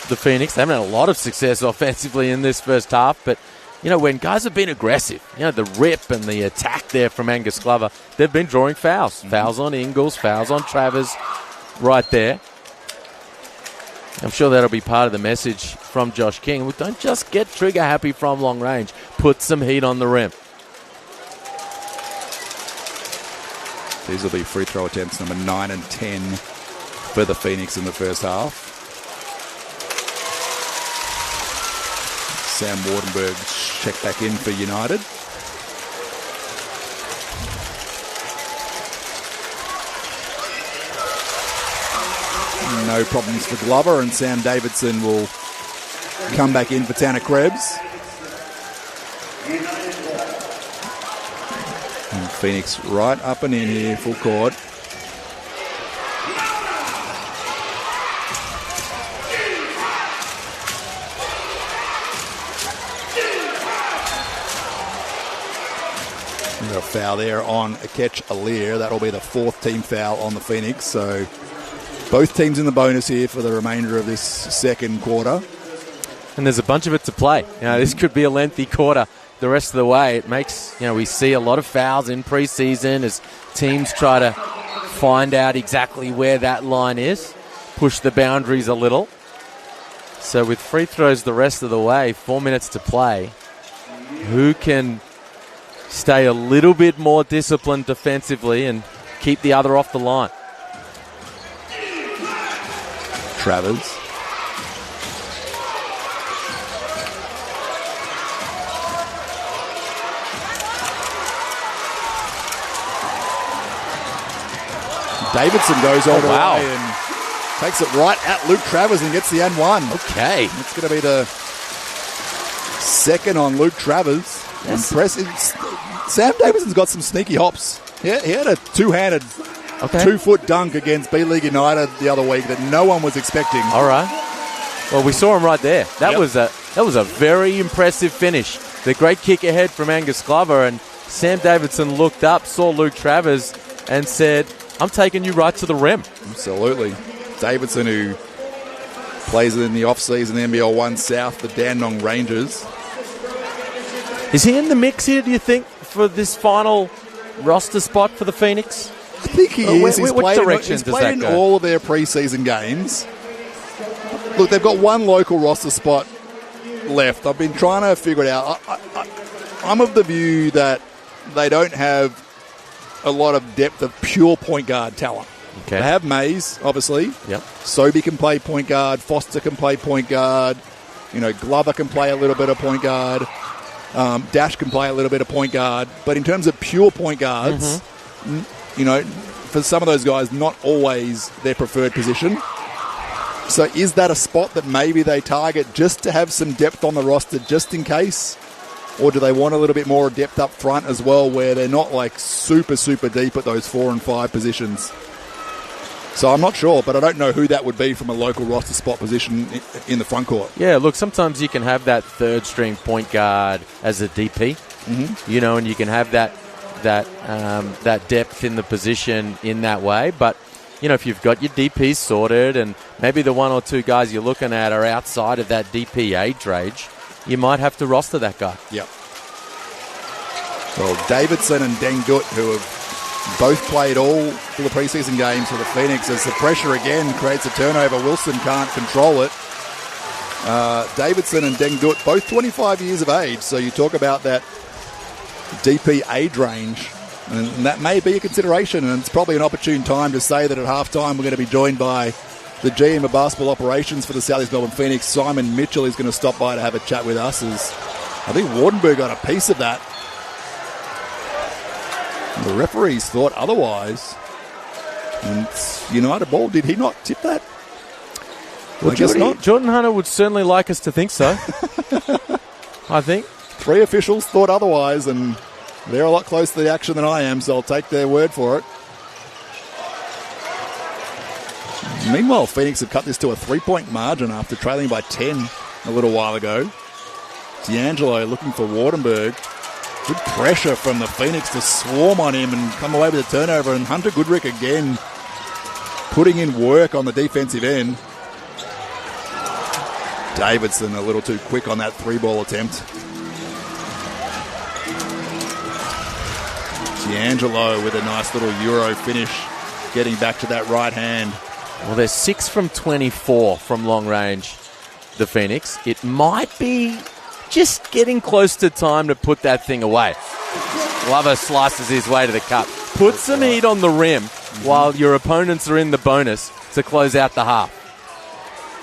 the Phoenix. They haven't had a lot of success offensively in this first half, but when guys have been aggressive, the rip and the attack there from Angus Glover, they've been drawing fouls. Fouls on Ingles, fouls on Travers right there. I'm sure that'll be part of the message from Josh King. Don't just get trigger happy from long range. Put some heat on the rim. These will be free throw attempts number 9 and 10 for the Phoenix in the first half. Sam Wardenberg checked back in for United. No problems for Glover, and Sam Davidson will come back in for Tanner Krebs. And Phoenix right up and in here, full court. A foul there on Akech Alir. That'll be the 4th team foul on the Phoenix. So both teams in the bonus here for the remainder of this second quarter. And there's a bunch of it to play. This could be a lengthy quarter the rest of the way. It makes, we see a lot of fouls in preseason as teams try to find out exactly where that line is, push the boundaries a little. So with free throws the rest of the way, 4 minutes to play, who can stay a little bit more disciplined defensively and keep the other off the line? Travers. Davidson goes all the way and takes it right at Luke Travers and gets the and one. Okay. It's going to be the second on Luke Travers. Yes. Impressive. Sam Davidson's got some sneaky hops. He had a two-handed, 2-foot dunk against B-League United the other week that no one was expecting. All right. Well, we saw him right there. That was a very impressive finish. The great kick ahead from Angus Glover, and Sam Davidson looked up, saw Luke Travers, and said, I'm taking you right to the rim. Absolutely. Davidson, who plays in the off-season NBL 1 South, the Dandenong Rangers. Is he in the mix here, do you think, for this final roster spot for the Phoenix? I think he is. He's what direction he's does played that in go? all of their preseason games. Look, they've got one local roster spot left. I've been trying to figure it out. I'm of the view that they don't have a lot of depth of pure point guard talent. Okay. They have Mays, obviously. Yep. Sobey can play point guard. Foster can play point guard. Glover can play a little bit of point guard. Dash can play a little bit of point guard. But in terms of pure point guards, for some of those guys, not always their preferred position. So is that a spot that maybe they target just to have some depth on the roster just in case? Or do they want a little bit more depth up front as well, where they're not like super, super deep at those 4 and 5 positions? So I'm not sure, but I don't know who that would be from a local roster spot position in the front court. Yeah, look, sometimes you can have that third string point guard as a DP, and you can have that depth in the position in that way. But, if you've got your DPs sorted and maybe the 1 or 2 guys you're looking at are outside of that DP age range, you might have to roster that guy. Yep. Well, Davidson and Deng Dut, who have both played all for the preseason games for the Phoenix, as the pressure again creates a turnover. Wilson can't control it. Davidson and Deng Dut, both 25 years of age, so you talk about that DP age range, and that may be a consideration, and it's probably an opportune time to say that at halftime we're going to be joined by the GM of basketball operations for the South East Melbourne Phoenix, Simon Mitchell, is going to stop by to have a chat with us, as I think Wardenberg got a piece of that. The referees thought otherwise. And United ball, did he not tip that? Well, I guess not. Jordan Hunter would certainly like us to think so. I think. 3 officials thought otherwise, and they're a lot closer to the action than I am, so I'll take their word for it. Meanwhile, Phoenix have cut this to a 3-point margin after trailing by 10 a little while ago. D'Angelo looking for Wardenberg. Good pressure from the Phoenix to swarm on him and come away with a turnover. And Hunter Goodrick again putting in work on the defensive end. Davidson a little too quick on that 3-ball attempt. D'Angelo with a nice little Euro finish, getting back to that right hand. Well, they're 6 from 24 from long range, the Phoenix. It might be just getting close to time to put that thing away. Glover slices his way to the cup. Put some heat on the rim while your opponents are in the bonus to close out the half.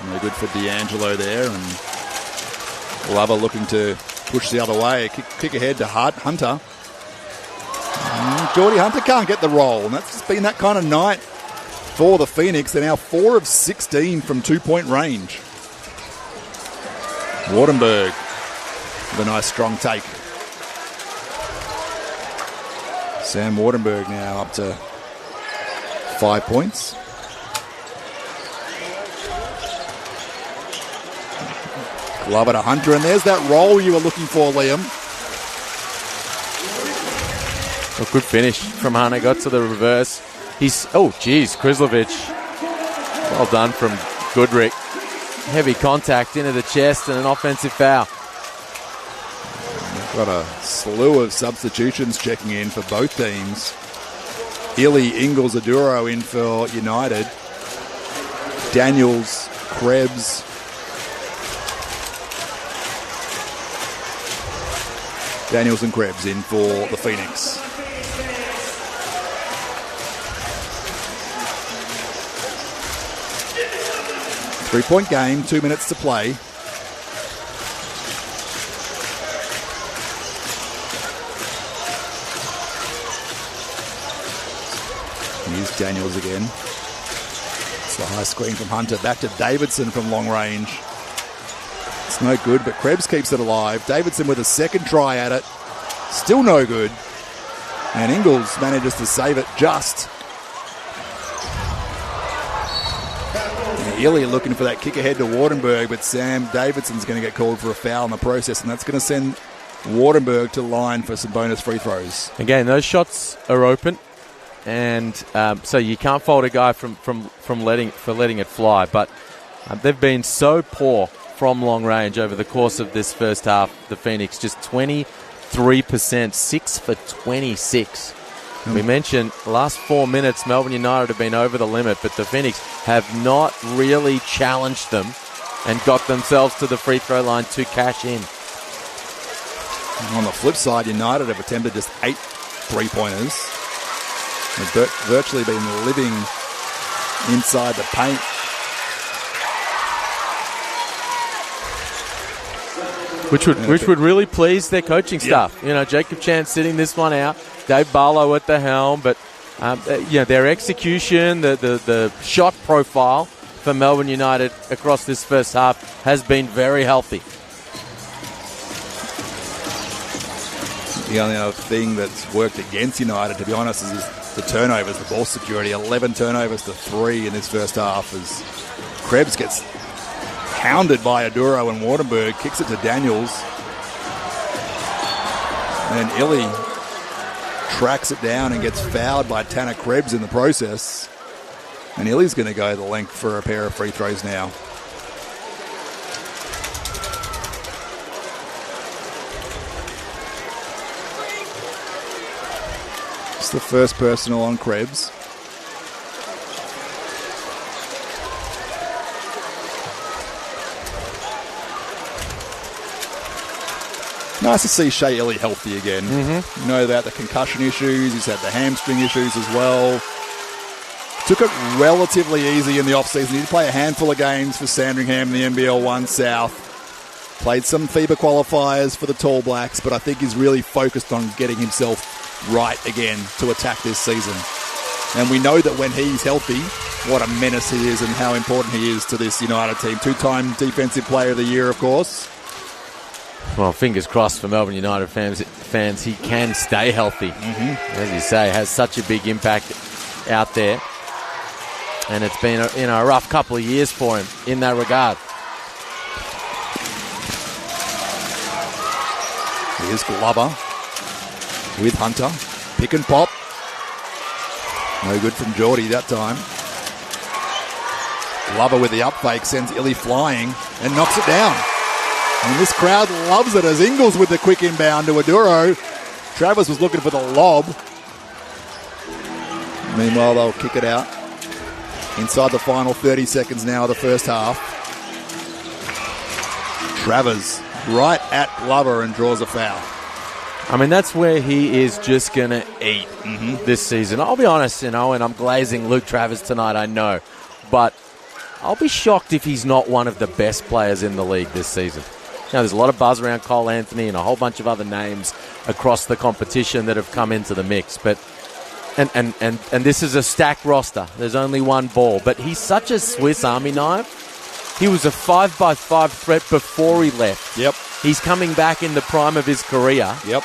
No good for D'Angelo there, and Glover looking to push the other way. Kick ahead to Hunter. Geordie Hunter can't get the roll, and that's been that kind of night for the Phoenix. They're now 4 of 16 from 2-point range. Wardenberg with a nice strong take. Sam Wardenberg now up to 5 points. Glover to Hunter, and there's that roll you were looking for, Liam. A good finish from Hunter. Got to the reverse. Krislovic. Well done from Goodrick. Heavy contact into the chest and an offensive foul. We've got a slew of substitutions checking in for both teams. Illy, Ingles, Aduro in for United. Daniels, Krebs. Daniels and Krebs in for the Phoenix. Three-point game, 2 minutes to play. Here's Daniels again. It's the high screen from Hunter. Back to Davidson from long range. It's no good, but Krebs keeps it alive. Davidson with a second try at it. Still no good. And Ingles manages to save it just. Illy looking for that kick ahead to Wardenberg, but Sam Davidson's going to get called for a foul in the process, and that's going to send Wardenberg to the line for some bonus free throws. Again, those shots are open, and so you can't fault a guy from letting it fly. But they've been so poor from long range over the course of this first half. The Phoenix just 23%, 6 for 26. We mentioned last 4 minutes, Melbourne United have been over the limit, but the Phoenix have not really challenged them and got themselves to the free throw line to cash in. On the flip side, United have attempted just 8 three-pointers. They've virtually been living inside the paint. Which would really please their coaching staff. You know, Jacob Chan sitting this one out, Dave Barlow at the helm, but their execution, the shot profile for Melbourne United across this first half has been very healthy. The only other thing that's worked against United, to be honest, is the turnovers, the ball security. 11 turnovers to 3 in this first half as Krebs gets hounded by Aduro and Wardenberg, kicks it to Daniels. And then Illy tracks it down and gets fouled by Tanner Krebs in the process. And Illy's going to go the length for a pair of free throws now. It's the first personal on Krebs. Nice to see Shea Illy healthy again. Mm-hmm. You know about the concussion issues. He's had the hamstring issues as well. Took it relatively easy in the offseason. He did play a handful of games for Sandringham in the NBL1 South. Played some FIBA qualifiers for the Tall Blacks, but I think he's really focused on getting himself right again to attack this season. And we know that when he's healthy, what a menace he is and how important he is to this United team. 2-time Defensive Player of the Year, of course. Well, fingers crossed for Melbourne United fans, he can stay healthy. Mm-hmm. As you say, has such a big impact out there. And it's been a rough couple of years for him in that regard. Here's Glover with Hunter. Pick and pop. No good from Geordie that time. Glover with the up fake sends Illy flying and knocks it down. And this crowd loves it as Ingles with the quick inbound to Aduro. Travis was looking for the lob. Meanwhile, they'll kick it out. Inside the final 30 seconds now of the first half. Travers right at Glover and draws a foul. I mean, that's where he is just going to eat this season. I'll be honest, and I'm glazing Luke Travers tonight, I know. But I'll be shocked if he's not one of the best players in the league this season. Now, there's a lot of buzz around Cole Anthony and a whole bunch of other names across the competition that have come into the mix. But and this is a stacked roster. There's only one ball, but he's such a Swiss Army knife. He was a 5x5 threat before he left. Yep. He's coming back in the prime of his career. Yep.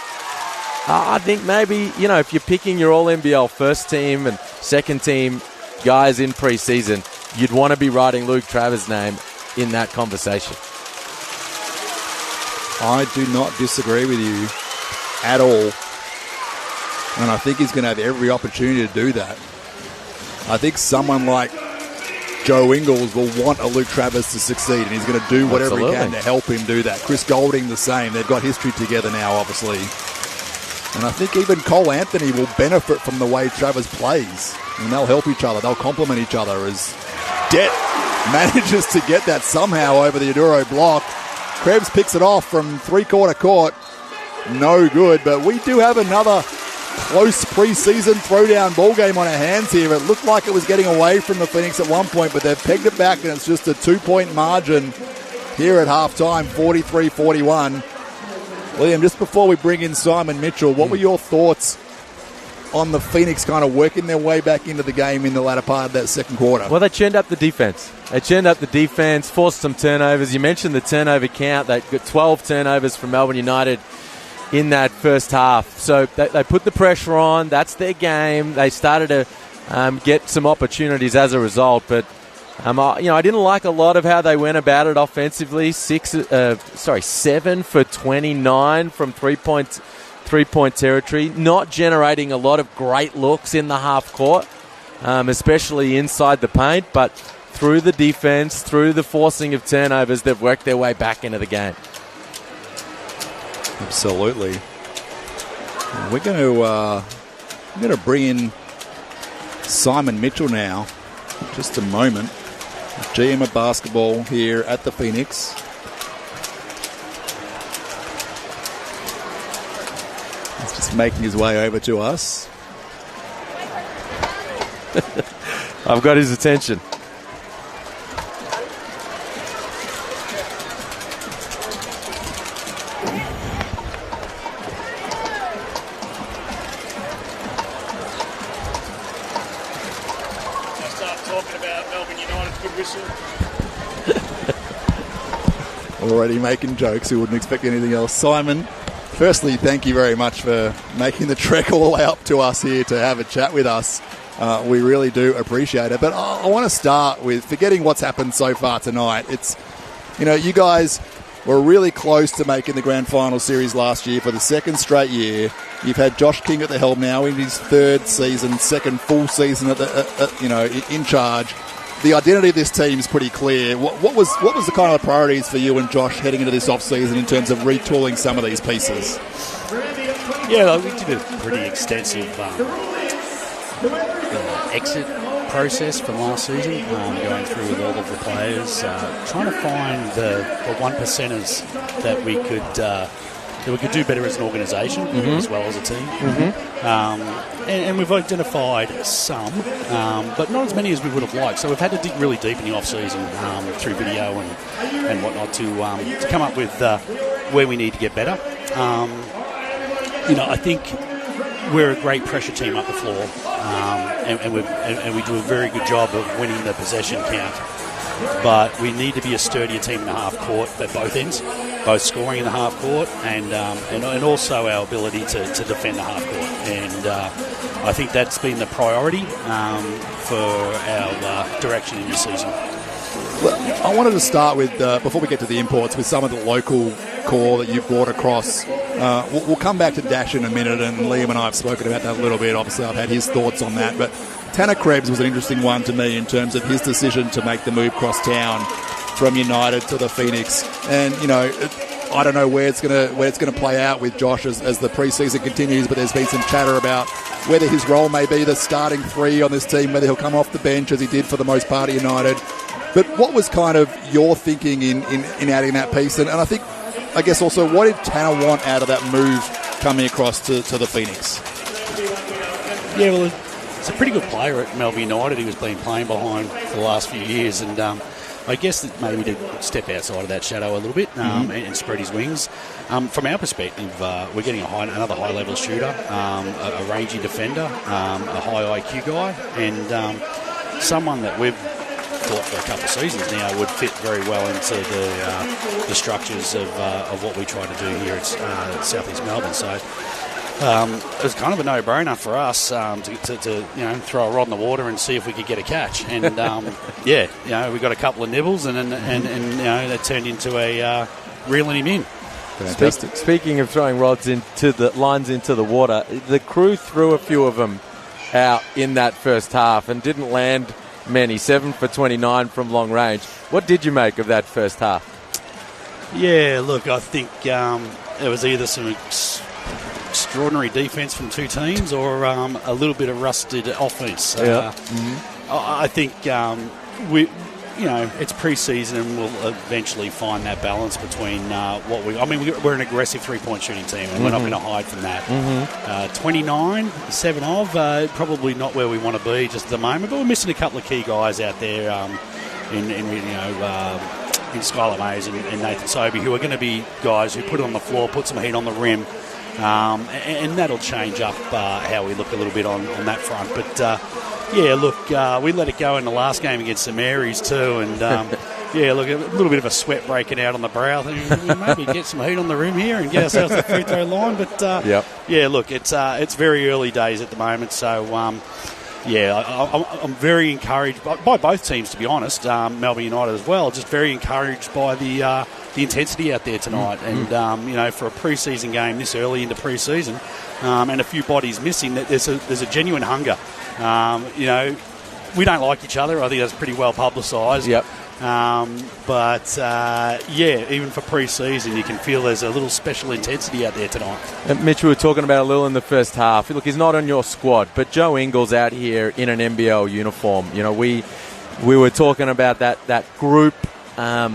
I think maybe, if you're picking your all-NBL first team and second team guys in pre-season, you'd want to be writing Luke Travers' name in that conversation. I do not disagree with you at all. And I think he's going to have every opportunity to do that. I think someone like Joe Ingles will want a Luke Travers to succeed, and he's going to do whatever he can to help him do that. Chris Golding the same. They've got history together now, obviously. And I think even Cole Anthony will benefit from the way Travers plays. And they'll help each other. They'll complement each other as Det manages to get that somehow over the Aduro block. Krebs picks it off from three-quarter court. No good, but we do have another close pre-season throwdown ball game on our hands here. It looked like it was getting away from the Phoenix at one point, but they've pegged it back, and it's just a 2-point margin here at halftime, 43-41. Liam, just before we bring in Simon Mitchell, what were your thoughts on the Phoenix kind of working their way back into the game in the latter part of that second quarter? Well, they churned up the defense. Forced some turnovers. You mentioned the turnover count. They got 12 turnovers from Melbourne United in that first half. So they put the pressure on. That's their game. They started to get some opportunities as a result. But, I didn't like a lot of how they went about it offensively. 7 for 29 from three-point territory. Not generating a lot of great looks in the half court, especially inside the paint. But through the defense, through the forcing of turnovers, they've worked their way back into the game. Absolutely. We're going to bring in Simon Mitchell now. Just a moment. GM of basketball here at the Phoenix. He's just making his way over to us. I've got his attention. Already making jokes. Who wouldn't expect anything else. Simon, firstly, thank you very much for making the trek all the way up to us here to have a chat with us. We really do appreciate it. But I want to start with forgetting what's happened so far tonight. It's, you guys were really close to making the grand final series last year for the second straight year. You've had Josh King at the helm now in his third season, second full season in charge. The identity of this team is pretty clear. What was the kind of priorities for you and Josh heading into this off-season in terms of retooling some of these pieces? Yeah, we did a pretty extensive exit process from last season, going through with all of the players, trying to find the one percenters that we could do better as an organisation as well as a team. And we've identified some, but not as many as we would have liked. So we've had to dig really deep in the off-season through video and whatnot to come up with where we need to get better. I think we're a great pressure team up the floor, and we do a very good job of winning the possession count. But we need to be a sturdier team in the half court at both ends, both scoring in the half court and also our ability to defend the half court. And I think that's been the priority for our direction in this season. Well, I wanted to start with, before we get to the imports, with some of the local core that you've brought across. We'll come back to Dash in a minute, and Liam and I have spoken about that a little bit. Obviously, I've had his thoughts on that. But Tanner Krebs was an interesting one to me in terms of his decision to make the move across town from United to the Phoenix. And, I don't know where it's going to play out with Josh as the preseason continues, but there's been some chatter about whether his role may be the starting three on this team, whether he'll come off the bench as he did for the most part at United. But what was kind of your thinking in adding that piece? And I guess also, what did Tanner want out of that move coming across to the Phoenix? Yeah, well, he's a pretty good player at Melbourne United. He was been playing behind for the last few years, and I guess that maybe to step outside of that shadow a little bit and spread his wings. From our perspective, we're getting another high-level shooter, a rangy defender, a high IQ guy, and someone that we've thought for a couple of seasons now would fit very well into the structures of what we try to do here at South East Melbourne. So it was kind of a no-brainer for us to throw a rod in the water and see if we could get a catch. And we got a couple of nibbles, and that turned into a reeling him in. Fantastic. Speaking of throwing rods into the lines into the water, the crew threw a few of them out in that first half and didn't land many. 7 for 29 from long range. What did you make of that first half? Yeah, look, I think it was either some extraordinary defence from two teams or a little bit of rusted offence. I think it's pre-season and we'll eventually find that balance between we're an aggressive three-point shooting team and we're not going to hide from that. 29, 7 of, probably not where we want to be just at the moment, but we're missing a couple of key guys out there in Skylar Mays and Nathan Sobey, who are going to be guys who put it on the floor, put some heat on the rim, and that'll change up how we look a little bit on that front. But we let it go in the last game against St Mary's too, and a little bit of a sweat breaking out on the brow. Thinking, maybe get some heat on the rim here and get ourselves to the free throw line. But it's very early days at the moment, so I'm very encouraged by both teams, to be honest. Melbourne United as well, just very encouraged by the intensity out there tonight. And for a pre-season game this early into pre-season, and a few bodies missing, there's a genuine hunger. We don't like each other. I think that's pretty well publicised. Yep. Even for pre-season, you can feel there's a little special intensity out there tonight. And Mitch, we were talking about a little in the first half. Look, he's not on your squad, but Joe Ingles out here in an NBL uniform. We were talking about that group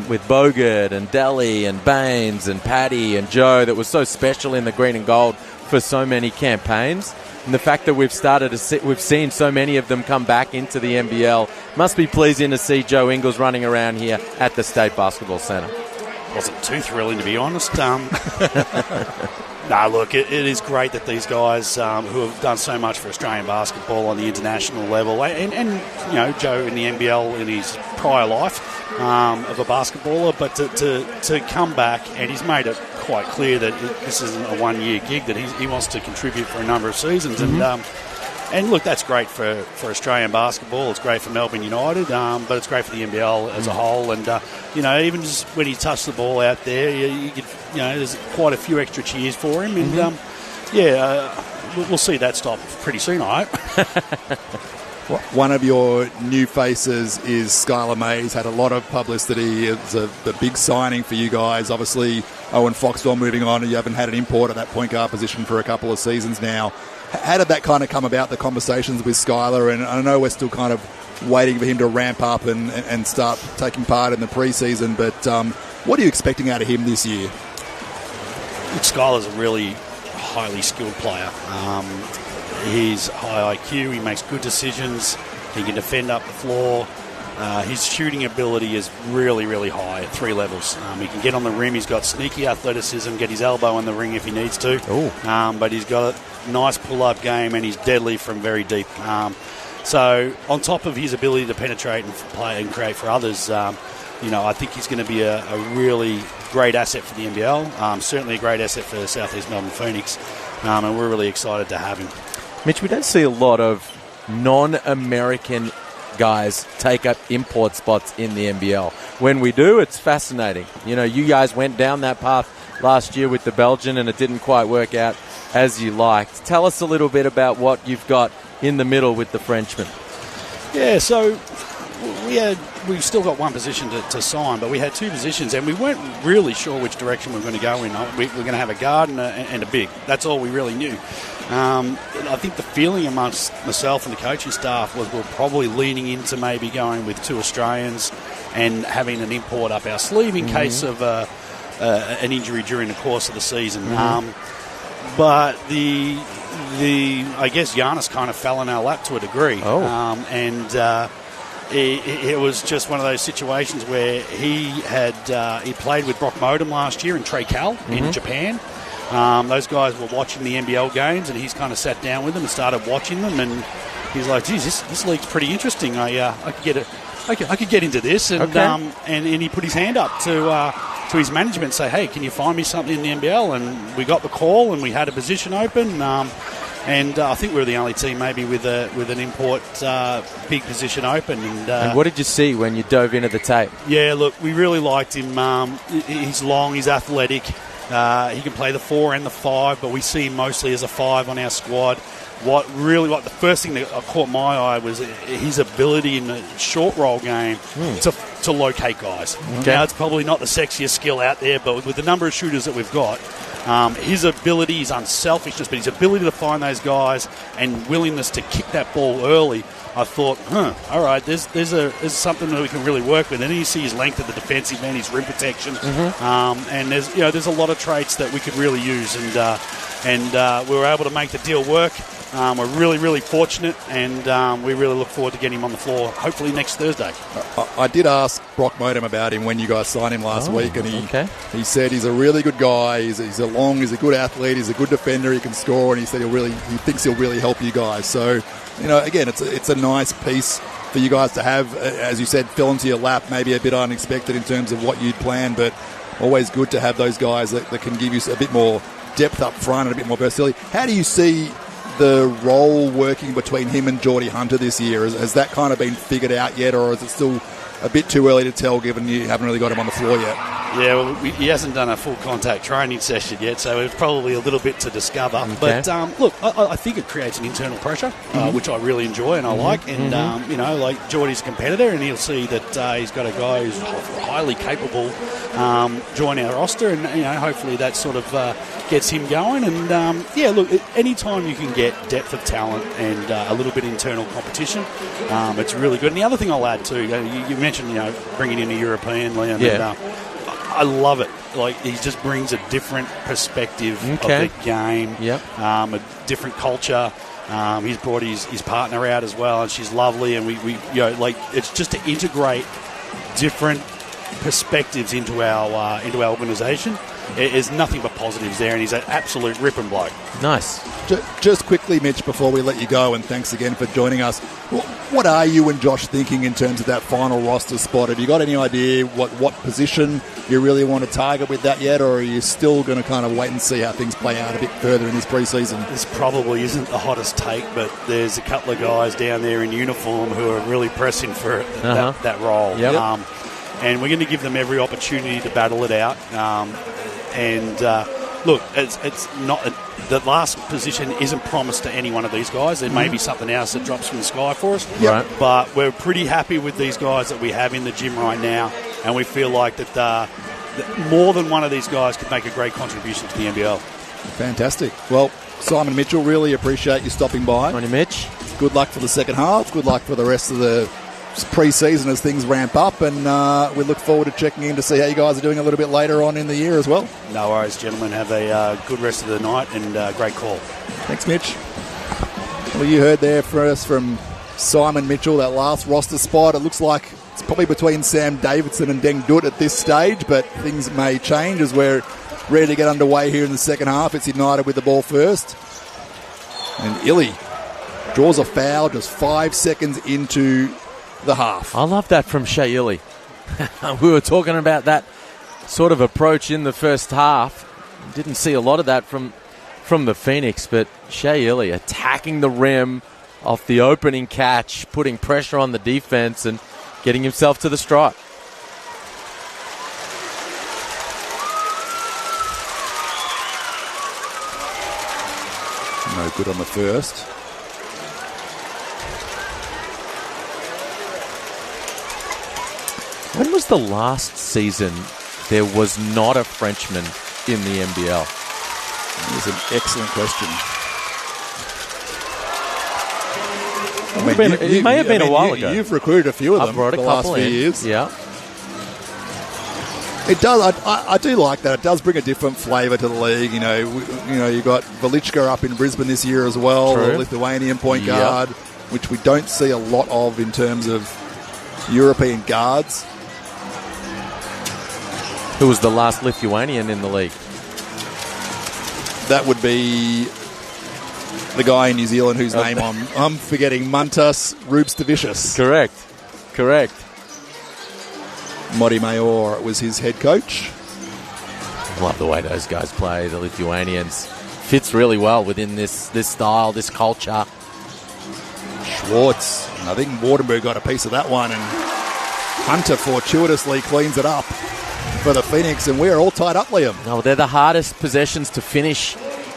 with Bogert and Daly and Baines and Paddy and Joe that was so special in the green and gold for so many campaigns. And the fact that we've seen so many of them come back into the NBL must be pleasing to see Joe Ingles running around here at the State Basketball Centre. Wasn't too thrilling, to be honest. Look, it is great that these guys who have done so much for Australian basketball on the international level, and Joe in the NBL in his prior life of a basketballer, but to come back, and he's made it quite clear that this isn't a one-year gig, that he wants to contribute for a number of seasons. And look, that's great for Australian basketball. It's great for Melbourne United, but it's great for the NBL as a whole. And even just when he touched the ball out there, there's quite a few extra cheers for him. And we'll see that stop pretty soon, I hope. One of your new faces is Skylar Mays. Had a lot of publicity. It's the big signing for you guys. Obviously, Owen Foxwell moving on, and you haven't had an import at that point guard position for a couple of seasons now. How did that kind of come about, the conversations with Skylar? And I know we're still kind of waiting for him to ramp up and start taking part in the pre-season, but what are you expecting out of him this year? Skylar's a really highly skilled player. He's high IQ, he makes good decisions, he can defend up the floor. His shooting ability is really, really high at 3 levels. He can get on the rim, he's got sneaky athleticism, get his elbow in the ring if he needs to. But he's got a nice pull-up game and he's deadly from very deep. So on top of his ability to penetrate and play and create for others, I think he's going to be a really great asset for the NBL, certainly a great asset for South East Melbourne Phoenix, and we're really excited to have him. Mitch, we don't see a lot of non-American guys take up import spots in the NBL. When we do, it's fascinating. You guys went down that path last year with the Belgian and it didn't quite work out as you liked. Tell us a little bit about what you've got in the middle with the Frenchman. Yeah, so we've still got one position to sign, but we had 2 positions and we weren't really sure which direction we were going to go in. We're going to have a guard and a big. That's all we really knew. I think the feeling amongst myself and the coaching staff was we're probably leaning into maybe going with 2 Australians and having an import up our sleeve in case of an injury during the course of the season. But I guess Giannis kind of fell in our lap to a degree. it was just one of those situations where he played with Brock Modem last year and Trey Cal in Japan. Those guys were watching the NBL games, and he's kind of sat down with them and started watching them, and he's like, geez, this league's pretty interesting. I could get into this, and and he put his hand up to his management and say, hey, can you find me something in the NBL? And we got the call, and we had a position open, and I think we were the only team maybe with an import big position open. And what did you see when you dove into the tape? Yeah, look, we really liked him. He's long, he's athletic. He can play the 4 and the 5, but we see him mostly as a 5 on our squad. The first thing that caught my eye was his ability in the short roll game to locate guys. Okay. Now, it's probably not the sexiest skill out there, but with the number of shooters that we've got, his ability, his unselfishness, but his ability to find those guys and willingness to kick that ball early, I thought, all right, there's something that we can really work with. And then you see his length at the defensive end, his rim protection, and there's a lot of traits that we could really use. And we were able to make the deal work. We're really, really fortunate, and we really look forward to getting him on the floor, hopefully next Thursday. I did ask Brock Modem about him when you guys signed him last week, and he said he's a really good guy. He's a good athlete. He's a good defender. He can score, and he said he thinks he'll really help you guys. So, again, it's a nice piece for you guys to have, as you said, fell into your lap, maybe a bit unexpected in terms of what you'd planned, but always good to have those guys that can give you a bit more depth up front and a bit more versatility. How do you see the role working between him and Geordie Hunter this year? Has that kind of been figured out yet, or is it still a bit too early to tell given you haven't really got him on the floor yet? Yeah, well, he hasn't done a full contact training session yet, so it's probably a little bit to discover. Okay. But look, I think it creates an internal pressure, which I really enjoy and I like. And like Geordie's a competitor, and he'll see that he's got a guy who's highly capable join our roster, and hopefully that sort of gets him going. And look, any time you can get depth of talent and a little bit of internal competition, it's really good. And the other thing I'll add too, you mentioned bringing in a European, Liam. Yeah. And, I love it. Like, he just brings a different perspective of the game, a different culture. He's brought his partner out as well, and she's lovely. And we it's just to integrate different perspectives into our organisation. There's nothing but positives there, and he's an absolute ripping bloke. Nice. Just quickly, Mitch, before we let you go, and thanks again for joining us, what are you and Josh thinking in terms of that final roster spot? Have you got any idea what position you really want to target with that yet, or are you still going to kind of wait and see how things play out a bit further in this pre-season? This probably isn't the hottest take, but there's a couple of guys down there in uniform wwho are really pressing for that role. Yep. And we're going to give them every opportunity to battle it out. Look, it's not the last position isn't promised to any one of these guys. There may be something else that drops from the sky for us. Right. But we're pretty happy with these guys that we have in the gym right now, and we feel like that more than one of these guys could make a great contribution to the NBL. Fantastic. Well, Simon Mitchell, really appreciate you stopping by. Morning, Mitch. Good luck for the second half. Good luck for the rest of the pre-season as things ramp up, and we look forward to checking in to see how you guys are doing a little bit later on in the year as well. No worries, gentlemen. Have a good rest of the night, and great call. Thanks, Mitch. Well, you heard there from Simon Mitchell, that last roster spot. It looks like it's probably between Sam Davidson and Deng Dut at this stage, but things may change as we're ready to get underway here in the second half. It's United with the ball first, and Illy draws a foul just 5 seconds into the half. I love that from Shea Illy. We were talking about that sort of approach in the first half. Didn't see a lot of that from the Phoenix, but Shea Illy attacking the rim off the opening catch, putting pressure on the defense and getting himself to the stripe. No good on the first. When was the last season there was not a Frenchman in the NBL? That is an excellent question. It may have been a while ago. You've recruited a few of them I've brought the a last couple few in. years. Yeah. It does. I do like that. It does bring a different flavour to the league. You got Velichka up in Brisbane this year as well, True. the Lithuanian point guard, which we don't see a lot of in terms of European guards. Who was the last Lithuanian in the league? That would be the guy in New Zealand whose name I'm forgetting. Mantas Rubstavicius. Correct. Modi Mayor was his head coach. Love the way those guys play, the Lithuanians. Fits really well within this style, this culture. Schwartz. I think Wardenberg got a piece of that one, and Hunter fortuitously cleans it up for the Phoenix, and we're all tied up, Liam. No, they're the hardest possessions to finish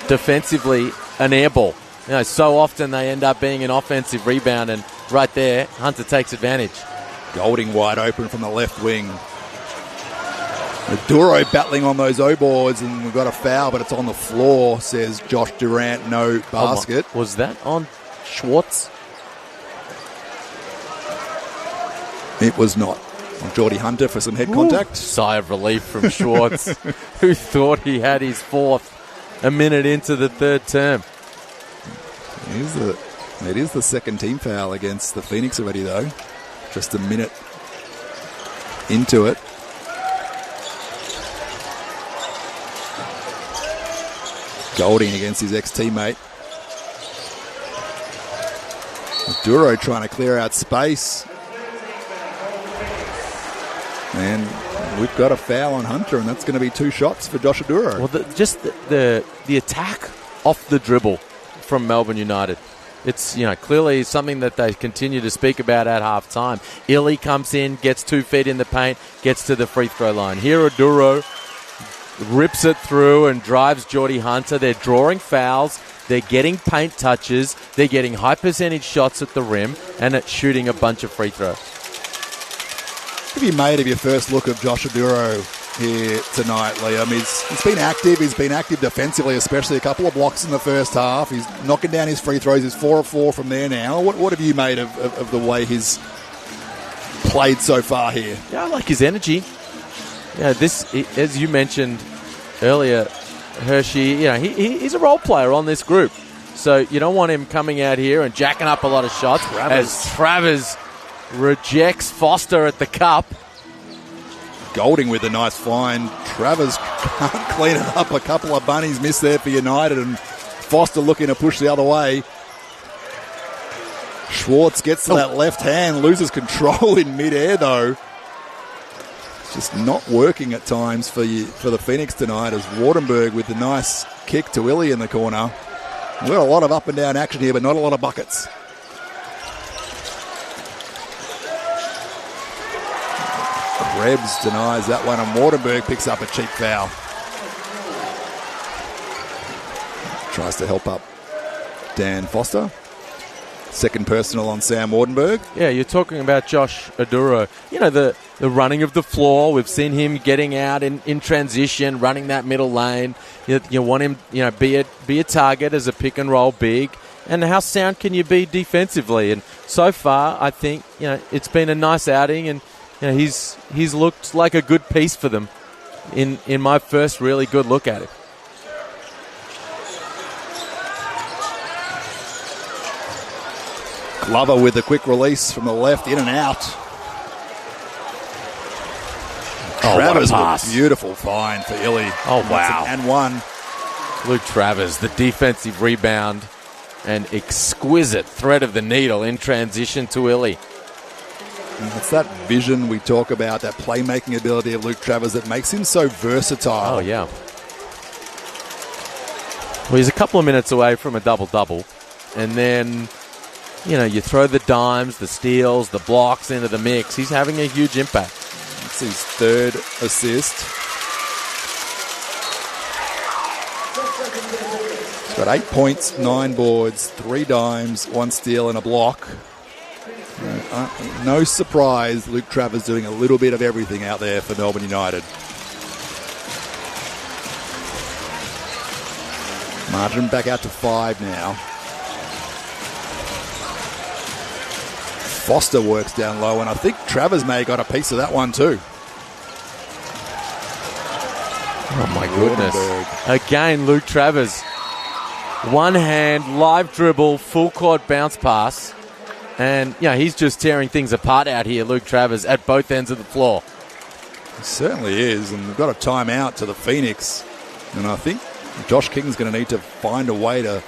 defensively, an air ball. So often they end up being an offensive rebound, and right there, Hunter takes advantage. Golding wide open from the left wing. Duro battling on those O-boards, and we've got a foul, but it's on the floor, says Josh Durant. No basket. Was that on Schwartz? It was not. On Geordie Hunter for some head contact. Sigh of relief from Schwartz, who thought he had his fourth a minute into the third term. It is the second team foul against the Phoenix already, though. Just a minute into it. Golding against his ex-teammate. Duro trying to clear out space. And we've got a foul on Hunter, and that's going to be 2 shots for Josh Aduro. Well, the attack off the dribble from Melbourne United. It's clearly something that they continue to speak about at half-time. Illy comes in, gets 2 feet in the paint, gets to the free throw line. Here Aduro rips it through and drives Geordie Hunter. They're drawing fouls. They're getting paint touches. They're getting high percentage shots at the rim, and it's shooting a bunch of free throws. What have you made of your first look of Josh Aduro here tonight, Liam? He's been active. He's been active defensively, especially a couple of blocks in the first half. He's knocking down his free throws. He's 4 of 4 from there now. What have you made of the way he's played so far here? Yeah, I like his energy. As you mentioned earlier, Hershey, he's a role player on this group. So you don't want him coming out here and jacking up a lot of shots as Travers rejects Foster at the cup. Golding with a nice find. Travers can't clean it up. A couple of bunnies missed there for United, and Foster looking to push the other way. Schwartz gets to that left hand, loses control in midair though. It's just not working at times for the Phoenix tonight, as Wardenberg with the nice kick to Illy in the corner. We've got a lot of up and down action here, but not a lot of buckets. Krebs denies that one, and Wardenberg picks up a cheap foul. Tries to help up Dan Foster. Second personal on Sam Wardenberg. Yeah, you're talking about Josh Aduro. The running of the floor. We've seen him getting out in transition, running that middle lane. You want him, be a target as a pick and roll big. And how sound can you be defensively? And so far, I think it's been a nice outing, and he's looked like a good piece for them in my first really good look at it. Glover with a quick release from the left, in and out. Travers what a pass. With a beautiful find for Illy. Oh, wow. And one. Luke Travers, the defensive rebound and exquisite thread of the needle in transition to Illy. It's that vision we talk about, that playmaking ability of Luke Travers that makes him so versatile. Oh, yeah. Well, he's a couple of minutes away from a double-double. And then, you throw the dimes, the steals, the blocks into the mix. He's having a huge impact. It's his third assist. He's got 8 points, 9 boards, 3 dimes, 1 steal and a block. No surprise, Luke Travers doing a little bit of everything out there for Melbourne United. Margin back out to 5 now. Foster works down low, and I think Travers may have got a piece of that one too. Oh my goodness. Again, Luke Travers. One hand, live dribble, full court bounce pass. And, he's just tearing things apart out here, Luke Travers, at both ends of the floor. He certainly is, and we've got a timeout to the Phoenix. And I think Josh King's going to need to find a way to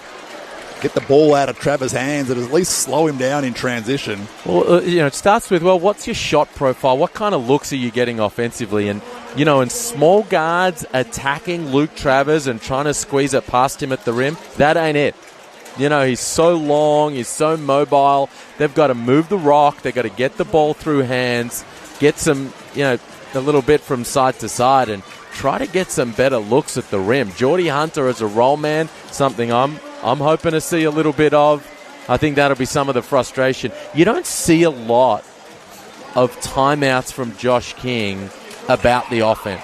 get the ball out of Travers' hands and at least slow him down in transition. Well, it starts with, what's your shot profile? What kind of looks are you getting offensively? And, in small guards attacking Luke Travers and trying to squeeze it past him at the rim, that ain't it. He's so long, he's so mobile. They've got to move the rock. They've got to get the ball through hands, get some, a little bit from side to side and try to get some better looks at the rim. Geordie Hunter as a roll man, something I'm hoping to see a little bit of. I think that'll be some of the frustration. You don't see a lot of timeouts from Josh King about the offense.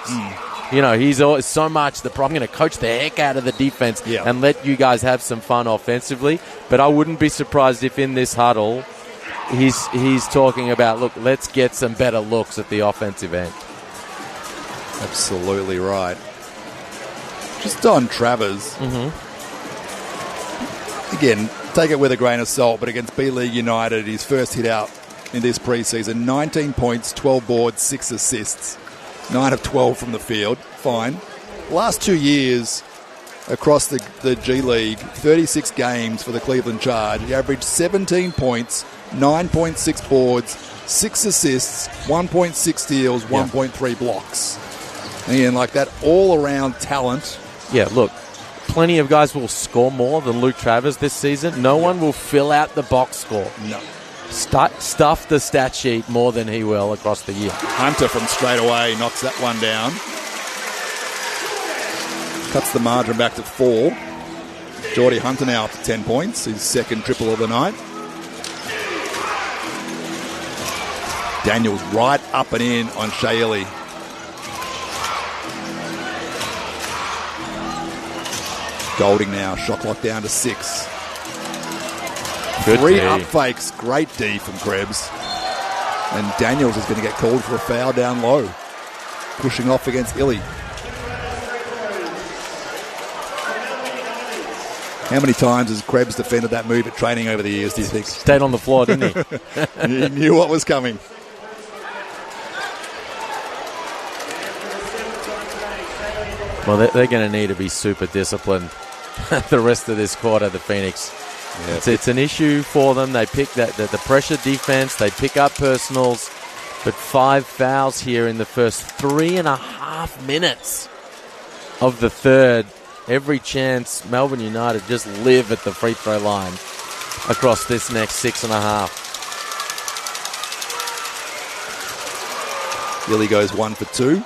He's always so much I'm going to coach the heck out of the defense and let you guys have some fun offensively. But I wouldn't be surprised if in this huddle he's talking about, look, let's get some better looks at the offensive end. Absolutely right. Just on Travers. Again, take it with a grain of salt, but against B-League United, his first hit out in this preseason, 19 points, 12 boards, 6 assists, 9 of 12 from the field. Fine. Last 2 years across the G League, 36 games for the Cleveland Charge. He averaged 17 points, 9.6 boards, 6 assists, 1.6 steals, 1.3 blocks. And like that all-around talent. Yeah, look, plenty of guys will score more than Luke Travers this season. No one will fill out the box score. No. Stuff the stat sheet more than he will across the year. Hunter from straight away knocks that one down. Cuts the margin back to 4. Geordie Hunter now up to 10 points. His second triple of the night. Daniels right up and in on Shaylee. Golding now, shot clock down to 6. Good 3 D. up fakes, great D from Krebs. And Daniels is going to get called for a foul down low. Pushing off against Illy. How many times has Krebs defended that move at training over the years, do you think? Stayed on the floor, didn't he? He knew what was coming. Well, they're going to need to be super disciplined the rest of this quarter, the Phoenix. Yeah. It's an issue for them. They pick the pressure defense. They pick up personals. But 5 fouls here in the first 3.5 minutes of the third. Every chance Melbourne United just live at the free throw line across this next 6.5. Illy goes 1 for 2.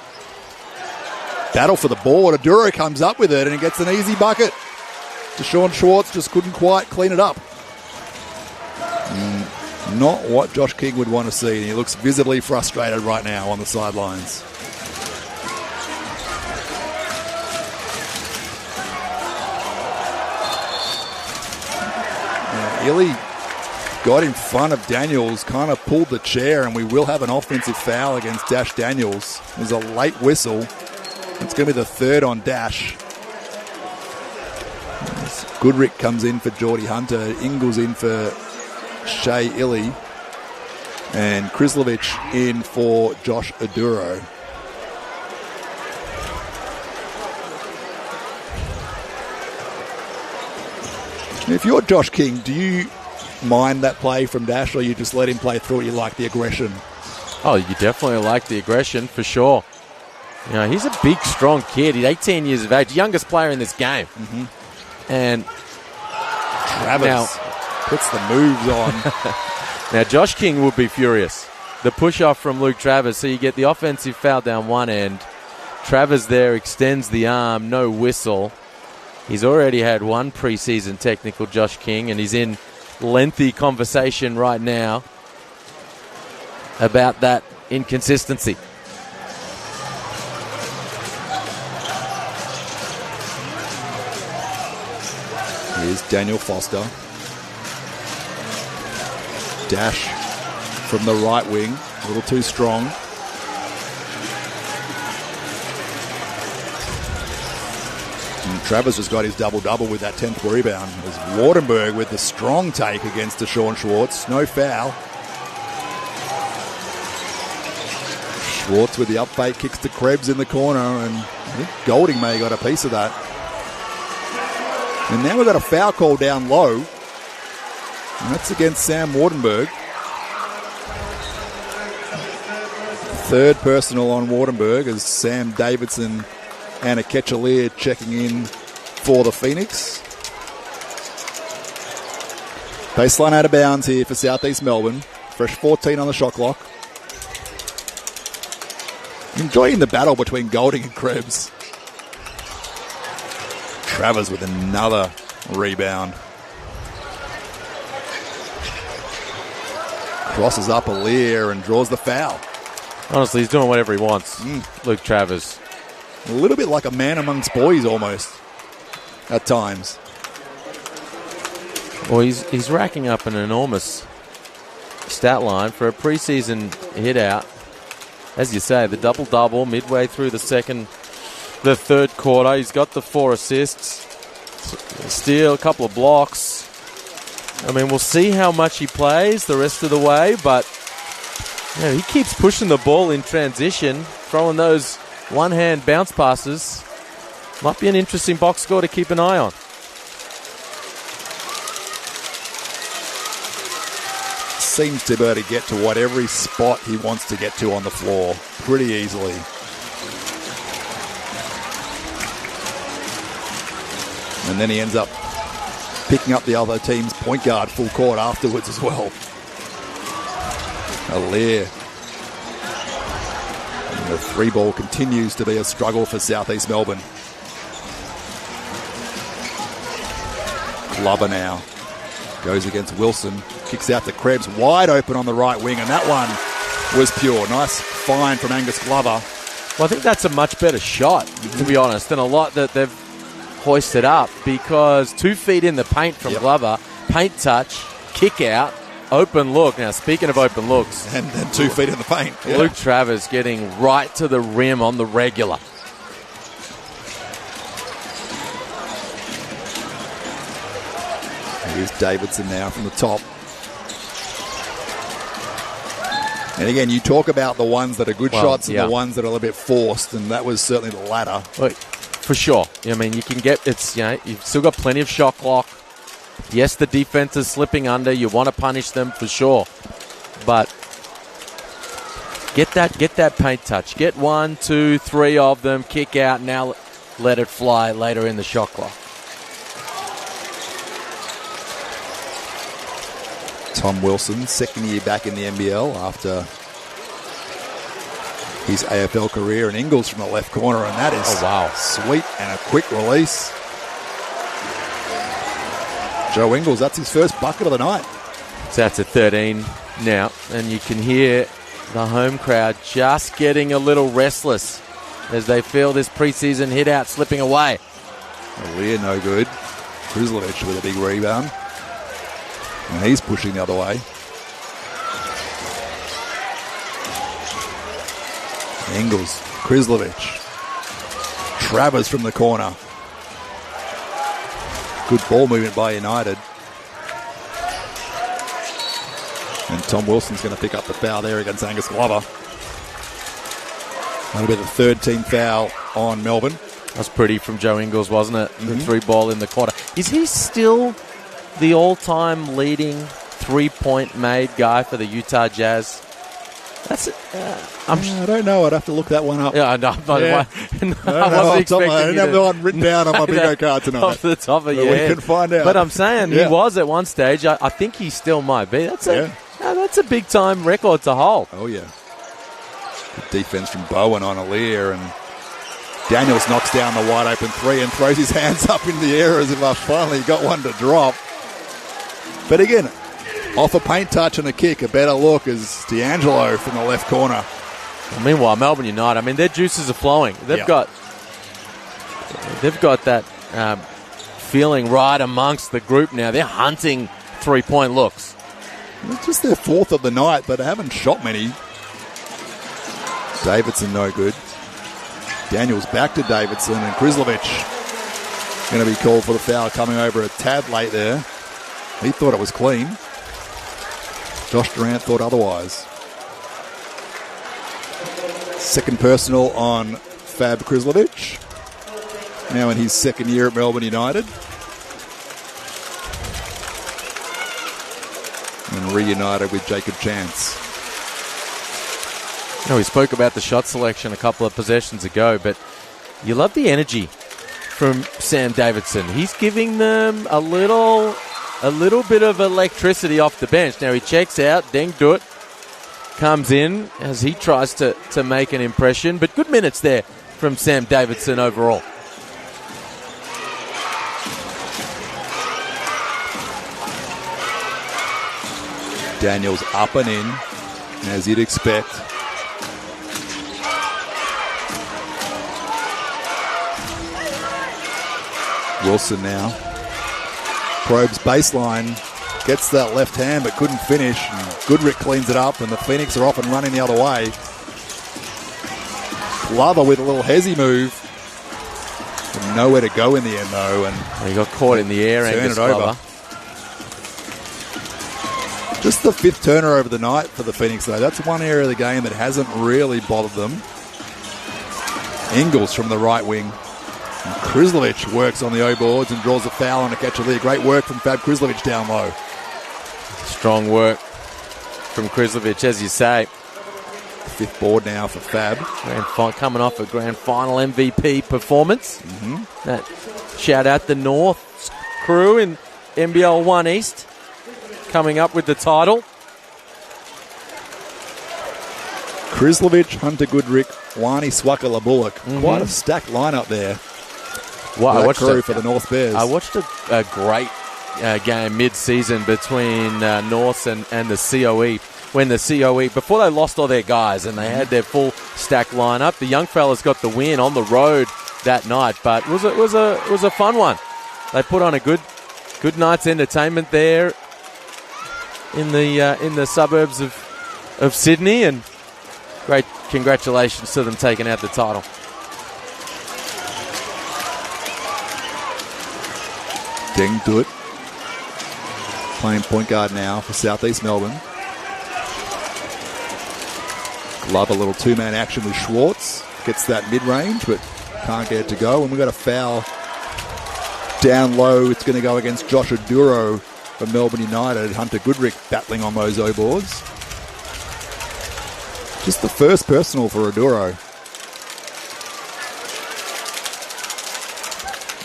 Battle for the ball. Aduro comes up with it and he gets an easy bucket. Deshaun Schwartz just couldn't quite clean it up. Not what Josh King would want to see. And he looks visibly frustrated right now on the sidelines. Illy got in front of Daniels, kind of pulled the chair, and we will have an offensive foul against Dash Daniels. There's a late whistle. It's going to be the third on Dash. Goodrick comes in for Geordie Hunter. Ingles in for Shea Illy. And Krislovich in for Josh Aduro. If you're Josh King, do you mind that play from Dash, or you just let him play through it? You like the aggression? Oh, you definitely like the aggression, for sure. You know, he's a big, strong kid. He's 18 years of age, youngest player in this game. Mm-hmm. And Travis now puts the moves on. Now, Josh King would be furious. The push-off from Luke Travers, so you get the offensive foul down one end. Travers there extends the arm, no whistle. He's already had one preseason technical, Josh King, and he's in lengthy conversation right now about that inconsistency. Here's Daniel Foster. Dash from the right wing, a little too strong. And Travers has got his double-double with that 10th rebound. As Wardenberg with the strong take against Deshaun Schwartz. No foul. Schwartz with the up fake, kicks to Krebs in the corner, and I think Golding may have got a piece of that. And now we've got a foul call down low. And that's against Sam Wardenberg. Third personal on Wardenberg as Sam Davidson and a Ketchalier checking in for the Phoenix. Baseline out of bounds here for South East Melbourne. Fresh 14 on the shot clock. Enjoying the battle between Golding and Krebs. Travers with another rebound. Crosses up Alier and draws the foul. Honestly, he's doing whatever he wants. Luke Travers. A little bit like a man amongst boys almost at times. Well, he's racking up an enormous stat line for a preseason hit out. As you say, the double-double midway through the third quarter. He's got the 4 assists, steal, a couple of blocks. I mean, we'll see how much he plays the rest of the way, but yeah, he keeps pushing the ball in transition, throwing those one-hand bounce passes. Might be an interesting box score to keep an eye on. Seems to be able to get to whatever spot he wants to get to on the floor pretty easily. And then he ends up picking up the other team's point guard full court afterwards as well. Alier. And the 3-ball continues to be a struggle for South East Melbourne. Glover now goes against Wilson. Kicks out to Krebs, wide open on the right wing, and that one was pure. Nice find from Angus Glover. Well, I think that's a much better shot, to be honest, than a lot that they've hoisted up, because 2 feet in the paint from Glover, paint touch, kick out, open look. Now, speaking of open looks. And 2 feet in the paint. Yeah. Luke Travers getting right to the rim on the regular. Here's Davidson now from the top. And again, you talk about the ones that are good shots and the ones that are a little bit forced, and that was certainly the latter. Well, for sure. I mean, you can get, you've still got plenty of shot clock. Yes, the defense is slipping under. You want to punish them for sure. But get that paint touch. Get 1, 2, 3 of them. Kick out. Now let it fly later in the shot clock. Tom Wilson, second year back in the NBL after his AFL career, and Ingles from the left corner, and that is sweet and a quick release. Joe Ingles, that's his first bucket of the night. So that's at 13 now, and you can hear the home crowd just getting a little restless as they feel this preseason hit out slipping away. Alier no good. Krizlovic with a big rebound. And he's pushing the other way. Ingles, Krizlovic. Travers from the corner. Good ball movement by United. And Tom Wilson's going to pick up the foul there against Angus Glover. That'll be the third team foul on Melbourne. That's pretty from Joe Ingles, wasn't it? The 3-ball in the corner. Is he still the all-time leading 3-point made guy for the Utah Jazz? That's I don't know. I'd have to look that one up. Yeah, I know. I wasn't expecting I don't have the one written down on my bingo card tonight. Off the top of your head. We can find out. But I'm saying he was at one stage. I think he still might be. That's a big-time record to hold. Oh, yeah. Good defense from Bowen on Alier, and Daniels knocks down the wide-open 3 and throws his hands up in the air as if I finally got one to drop. But again, off a paint touch and a kick, a better look is D'Angelo from the left corner. Well, meanwhile, Melbourne United, I mean, their juices are flowing. They've got that feeling right amongst the group now. They're hunting 3-point looks. It's just their 4th of the night, but they haven't shot many. Davidson no good. Daniels back to Davidson, and Krizlovic Going to be called for the foul coming over a tad late there. He thought it was clean. Josh Durant thought otherwise. Second personal on Fab Krizlovic. Now in his second year at Melbourne United. And reunited with Jacob Chance. We spoke about the shot selection a couple of possessions ago, but you love the energy from Sam Davidson. He's giving them a little bit of electricity off the bench. Now he checks out, Deng Dut comes in as he tries to make an impression, but good minutes there from Sam Davidson overall. Daniels up and in, as you'd expect. Wilson now probes baseline, gets that left hand but couldn't finish. And Goodrick cleans it up and the Phoenix are off and running the other way. Glover with a little hezzy move. And nowhere to go in the end though. And he got caught in the air and turned it over. Just the fifth turner over the night for the Phoenix though. That's one area of the game that hasn't really bothered them. Ingles from the right wing. And Krizlovic works on the O-boards and draws a foul on a catch of there. Great work from Fab Krizlovic down low. Strong work from Krizlovic, as you say. Fifth board now for Fab. Coming off a grand final MVP performance. Mm-hmm. That shout out the North crew in NBL 1 East coming up with the title. Krizlovic, Hunter Goodrick, Wani Swakala Bullock. Quite a stacked lineup there. Well, I watched crew for the North Bears. I watched a great game mid-season between North and the COE. When the COE, before they lost all their guys and they had their full stack lineup, the young fellas got the win on the road that night. But it was a fun one. They put on a good night's entertainment there in the suburbs of Sydney, and great congratulations to them taking out the title. Deng Dut playing point guard now for South East Melbourne. Love a little two-man action with Schwartz. Gets that mid-range, but can't get it to go. And we've got a foul down low. It's going to go against Josh Aduro for Melbourne United. Hunter Goodrick battling on those O-boards. Just the first personal for Aduro.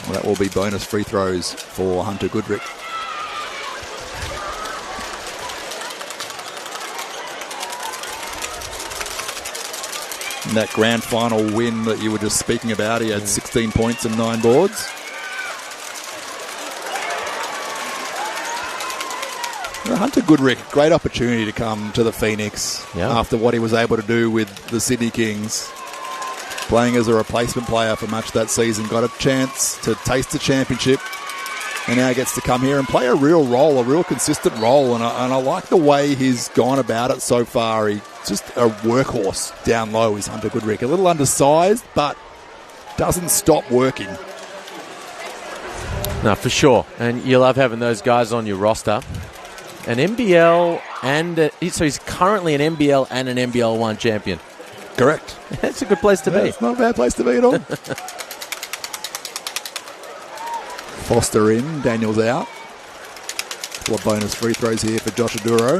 Well, that will be bonus free throws for Hunter Goodrick. And that grand final win that you were just speaking about, he had 16 points and 9 boards. Hunter Goodrick, great opportunity to come to the Phoenix after what he was able to do with the Sydney Kings. Playing as a replacement player for much of that season, got a chance to taste the championship and now gets to come here and play a real role, a real consistent role. And I like the way he's gone about it so far. He's just a workhorse down low, is Hunter Goodrick. A little undersized, but doesn't stop working. No, for sure. And you love having those guys on your roster. An NBL so he's currently an NBL and an NBL 1 champion. Correct. That's a good place to be. It's not a bad place to be at all. Foster in, Daniels out. Couple of bonus free throws here for Josh Aduro.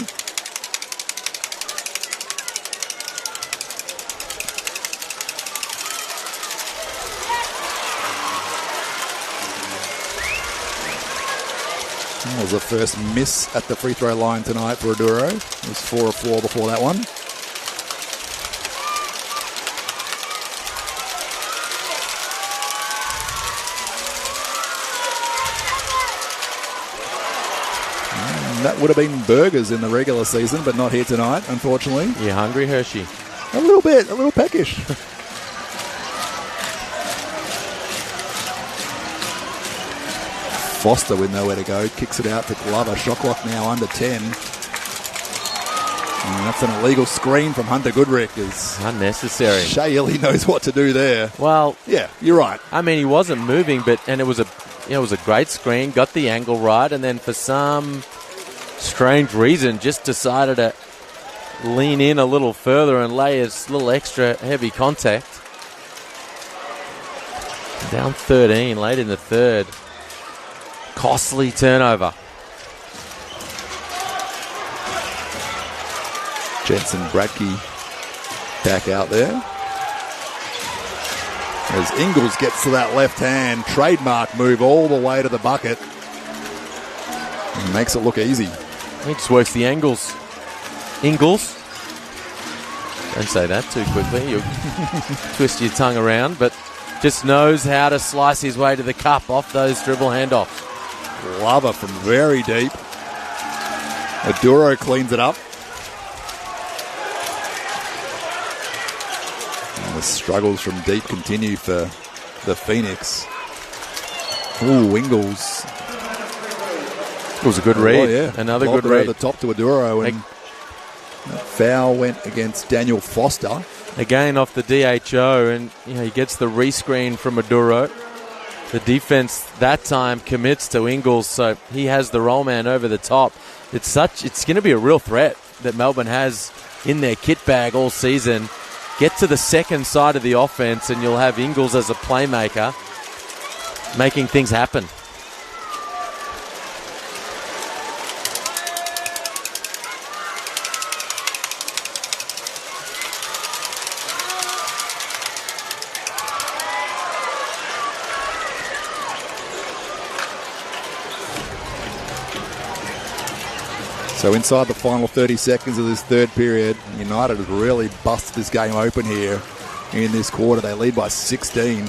That was the first miss at the free throw line tonight for Aduro. It was 4 of 4 before that one. That would have been burgers in the regular season, but not here tonight, unfortunately. You hungry, Hershey? A little bit, a little peckish. Foster with nowhere to go, kicks it out to Glover. Shot clock now under 10. And that's an illegal screen from Hunter Goodrick. Unnecessary. Shea Illy knows what to do there. Well, yeah, you're right. I mean, he wasn't moving, and it was a great screen, got the angle right, and then for some strange reason just decided to lean in a little further and lay his little extra heavy contact. Down 13 late in the third. Costly turnover. Jensen Bradke back out there. As Ingles gets to that left hand, trademark move all the way to the bucket. And makes it look easy. He just works the angles. Ingles. Don't say that too quickly. You'll twist your tongue around, but just knows how to slice his way to the cup off those dribble handoffs. Glover from very deep. Aduro cleans it up. And the struggles from deep continue for the Phoenix. Ooh, Ingles. It was a good read. Yeah. Another Lobbed good it read. over the top to Aduro, and that foul went against Daniel Foster. Again off the DHO, and he gets the rescreen from Aduro. The defense that time commits to Ingles, so he has the roll man over the top. It's going to be a real threat that Melbourne has in their kit bag all season. Get to the second side of the offense, and you'll have Ingles as a playmaker, making things happen. So inside the final 30 seconds of this third period, United have really busted this game open here in this quarter. They lead by 16.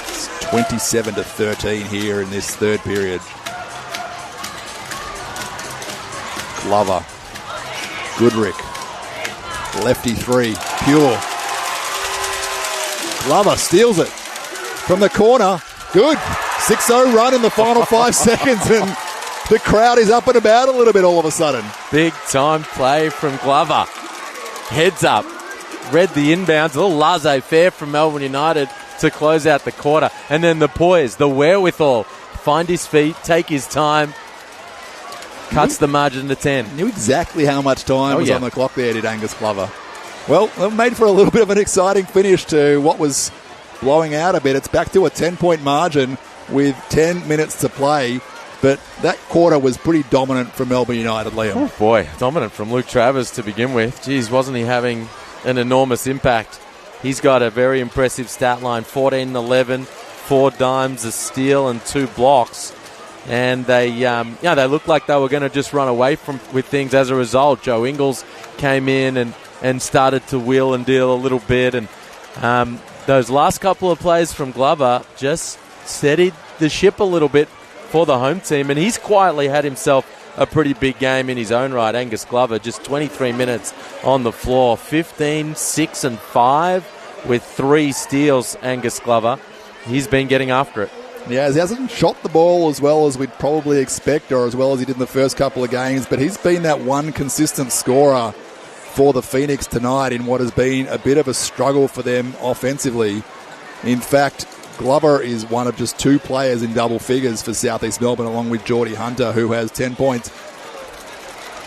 It's 27-13 here in this third period. Glover. Goodrick. Lefty three. Pure. Glover steals it from the corner. Good. 6-0 run in the final 5 seconds, and the crowd is up and about a little bit all of a sudden. Big time play from Glover. Heads up. Read the inbounds. A little laissez-faire from Melbourne United to close out the quarter. And then the poise, the wherewithal. Find his feet, take his time. Cuts the margin to 10. Knew exactly how much time was on the clock there, did Angus Glover. Well, it made for a little bit of an exciting finish to what was blowing out a bit. It's back to a 10-point margin with 10 minutes to play, but that quarter was pretty dominant from Melbourne United, Liam. Oh boy, dominant from Luke Travers to begin with. Geez, wasn't he having an enormous impact? He's got a very impressive stat line, 14-11, 4 dimes, a steal and 2 blocks. And they looked like they were going to just run away with things as a result. Joe Ingles came in and started to wheel and deal a little bit, and those last couple of plays from Glover just steadied the ship a little bit for the home team, and he's quietly had himself a pretty big game in his own right. Angus Glover, just 23 minutes on the floor, 15, 6 and 5 with 3 steals. Angus Glover, he's been getting after it. Yeah, he hasn't shot the ball as well as we'd probably expect, or as well as he did in the first couple of games, but he's been that one consistent scorer for the Phoenix tonight in what has been a bit of a struggle for them offensively. In fact, Glover is one of just 2 players in double figures for South East Melbourne, along with Geordie Hunter, who has 10 points.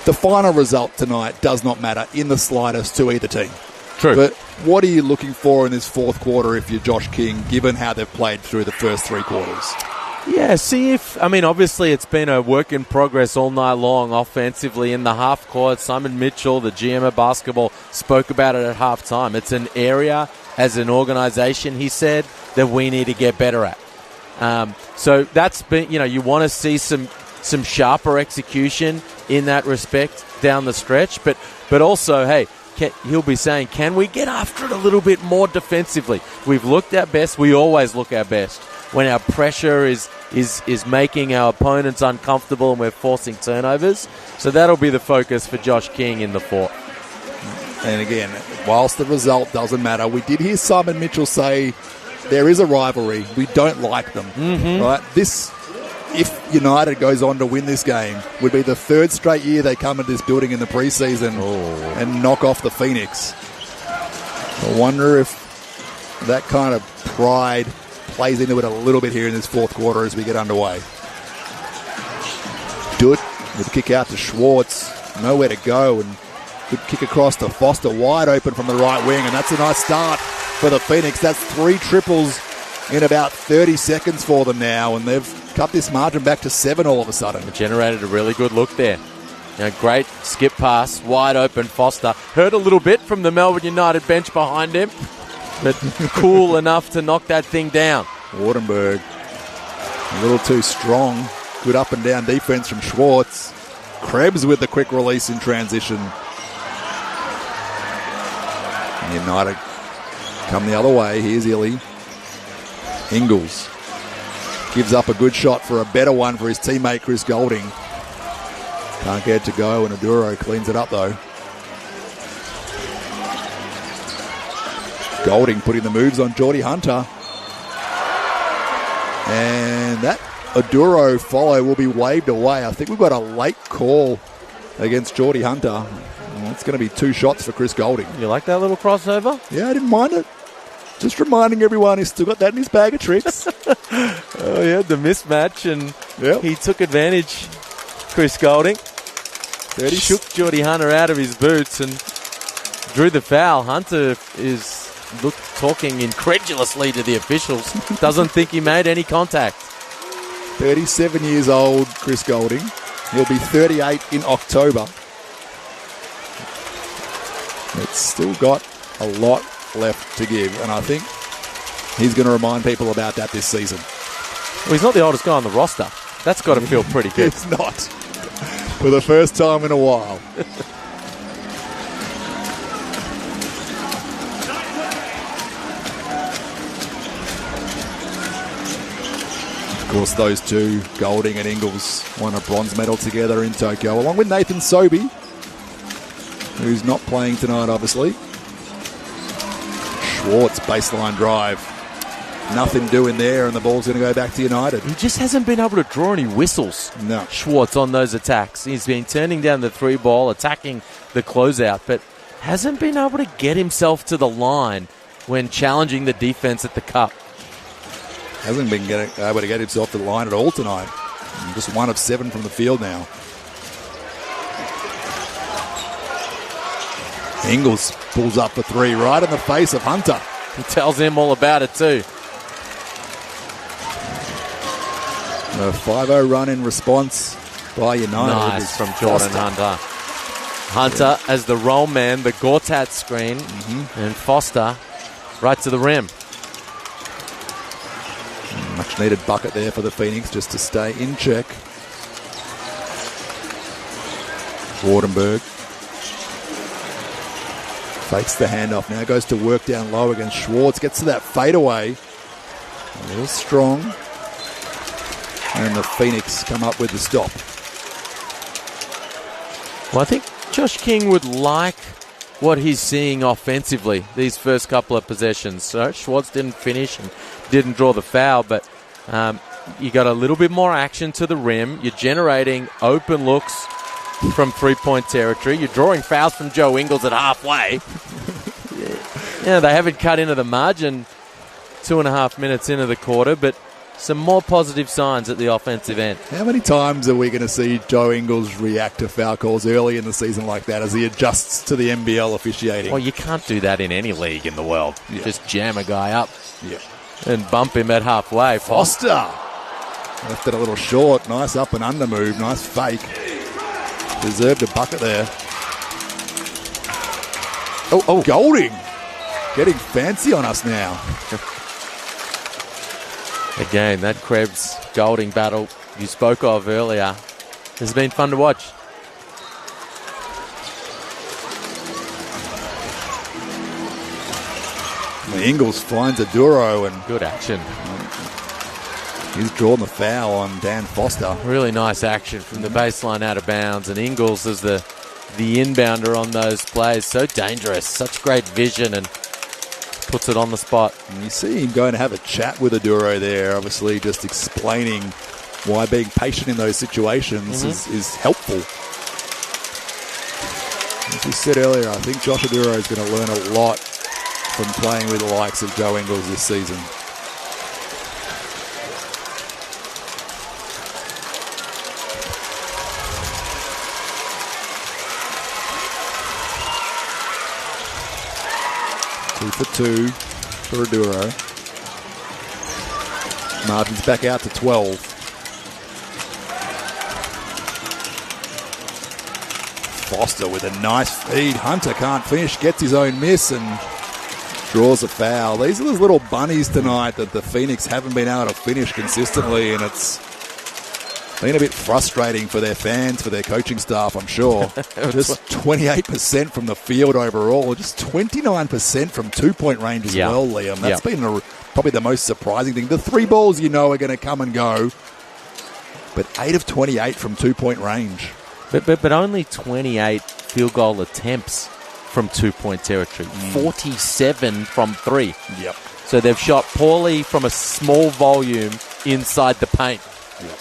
The final result tonight does not matter in the slightest to either team. True. But what are you looking for in this fourth quarter if you're Josh King, given how they've played through the first 3 quarters? Yeah, obviously it's been a work in progress all night long offensively in the half court. Simon Mitchell, the GM of basketball, spoke about it at halftime. It's an area as an organisation, he said, that we need to get better at. So that's been, you want to see some sharper execution in that respect down the stretch. But also, hey, he'll be saying, can we get after it a little bit more defensively? We've looked our best. We always look our best when our pressure is making our opponents uncomfortable and we're forcing turnovers. So that'll be the focus for Josh King in the fourth. And again, whilst the result doesn't matter, we did hear Simon Mitchell say there is a rivalry. We don't like them. Mm-hmm. Right? This if United goes on to win this game, would be the third straight year they come into this building in the preseason and knock off the Phoenix. I wonder if that kind of pride plays into it a little bit here in this fourth quarter as we get underway. Dutt with a kick out to Schwartz. Nowhere to go, and good kick across to Foster, wide open from the right wing, and that's a nice start for the Phoenix. That's 3 triples in about 30 seconds for them now, and they've cut this margin back to 7 all of a sudden. It generated a really good look there. Great skip pass, wide open Foster. Hurt a little bit from the Melbourne United bench behind him, but cool enough to knock that thing down. Wardenberg, a little too strong. Good up and down defense from Schwartz. Krebs with the quick release in transition. United come the other way. Here's Illy. Ingles gives up a good shot for a better one for his teammate Chris Golding. Can't get it to go, and Aduro cleans it up though. Golding putting the moves on Geordie Hunter. And that Aduro follow will be waved away. I think we've got a late call against Geordie Hunter. It's going to be 2 shots for Chris Golding. You like that little crossover? Yeah, I didn't mind it. Just reminding everyone he's still got that in his bag of tricks. Oh, yeah, the mismatch, and he took advantage, Chris Golding. Shook Geordie Hunter out of his boots and drew the foul. Hunter is talking incredulously to the officials. Doesn't think he made any contact. 37 years old, Chris Golding. He'll be 38 in October. It's still got a lot left to give, and I think he's going to remind people about that this season. Well, he's not the oldest guy on the roster. That's got to feel pretty good. It's not. For the first time in a while. Of course, those two, Golding and Ingles, won a bronze medal together in Tokyo, along with Nathan Sobey, who's not playing tonight, obviously. Schwartz, baseline drive. Nothing doing there, and the ball's going to go back to United. He just hasn't been able to draw any whistles, no. Schwartz, on those attacks. He's been turning down the 3 ball, attacking the closeout, but hasn't been able to get himself to the line when challenging the defense at the cup. Hasn't been able to get himself to the line at all tonight. Just 1 of 7 from the field now. Ingles pulls up for 3 right in the face of Hunter. He tells him all about it too. A 5-0 run in response by United. Nice from Jordan Hunter. Hunter as the roll man, the Gortat screen, and Foster right to the rim. Much needed bucket there for the Phoenix just to stay in check. Wardenberg fakes the handoff, now goes to work down low against Schwartz, gets to that fadeaway. A little strong. And the Phoenix come up with the stop. Well, I think Josh King would like what he's seeing offensively these first couple of possessions. So Schwartz didn't finish and didn't draw the foul, but you got a little bit more action to the rim. You're generating open looks from 3-point territory. You're drawing fouls from Joe Ingles at halfway. Yeah, they haven't cut into the margin 2.5 minutes into the quarter, but some more positive signs at the offensive end. How many times are we going to see Joe Ingles react to foul calls early in the season like that as he adjusts to the NBL officiating? Well, you can't do that in any league in the world. Yeah. Just jam a guy up and bump him at halfway. Foster left it a little short. Nice up and under move. Nice fake. Deserved a bucket there. Oh, Golding getting fancy on us now. Again, that Krebs Golding battle you spoke of earlier has been fun to watch. Ingles finds Aduro and good action. He's drawn the foul on Dan Foster. Really nice action from the baseline out of bounds, and Ingles is the inbounder on those plays. So dangerous, such great vision, and puts it on the spot. And you see him going to have a chat with Aduro there, obviously just explaining why being patient in those situations is helpful. As we said earlier, I think Josh Aduro is going to learn a lot from playing with the likes of Joe Ingles this season. Two for two for Aduro. Margin's back out to 12. Foster with a nice feed. Hunter can't finish, gets his own miss and draws a foul. These are those little bunnies tonight that the Phoenix haven't been able to finish consistently, and it's been a bit frustrating for their fans, for their coaching staff, I'm sure. Just 28% from the field overall, just 29% from two-point range as well, Liam. That's been probably the most surprising thing. The three balls are going to come and go, but 8 of 28 from two-point range. But only 28 field goal attempts from two-point territory. 47 from three. Yep. So they've shot poorly from a small volume inside the paint. Yep.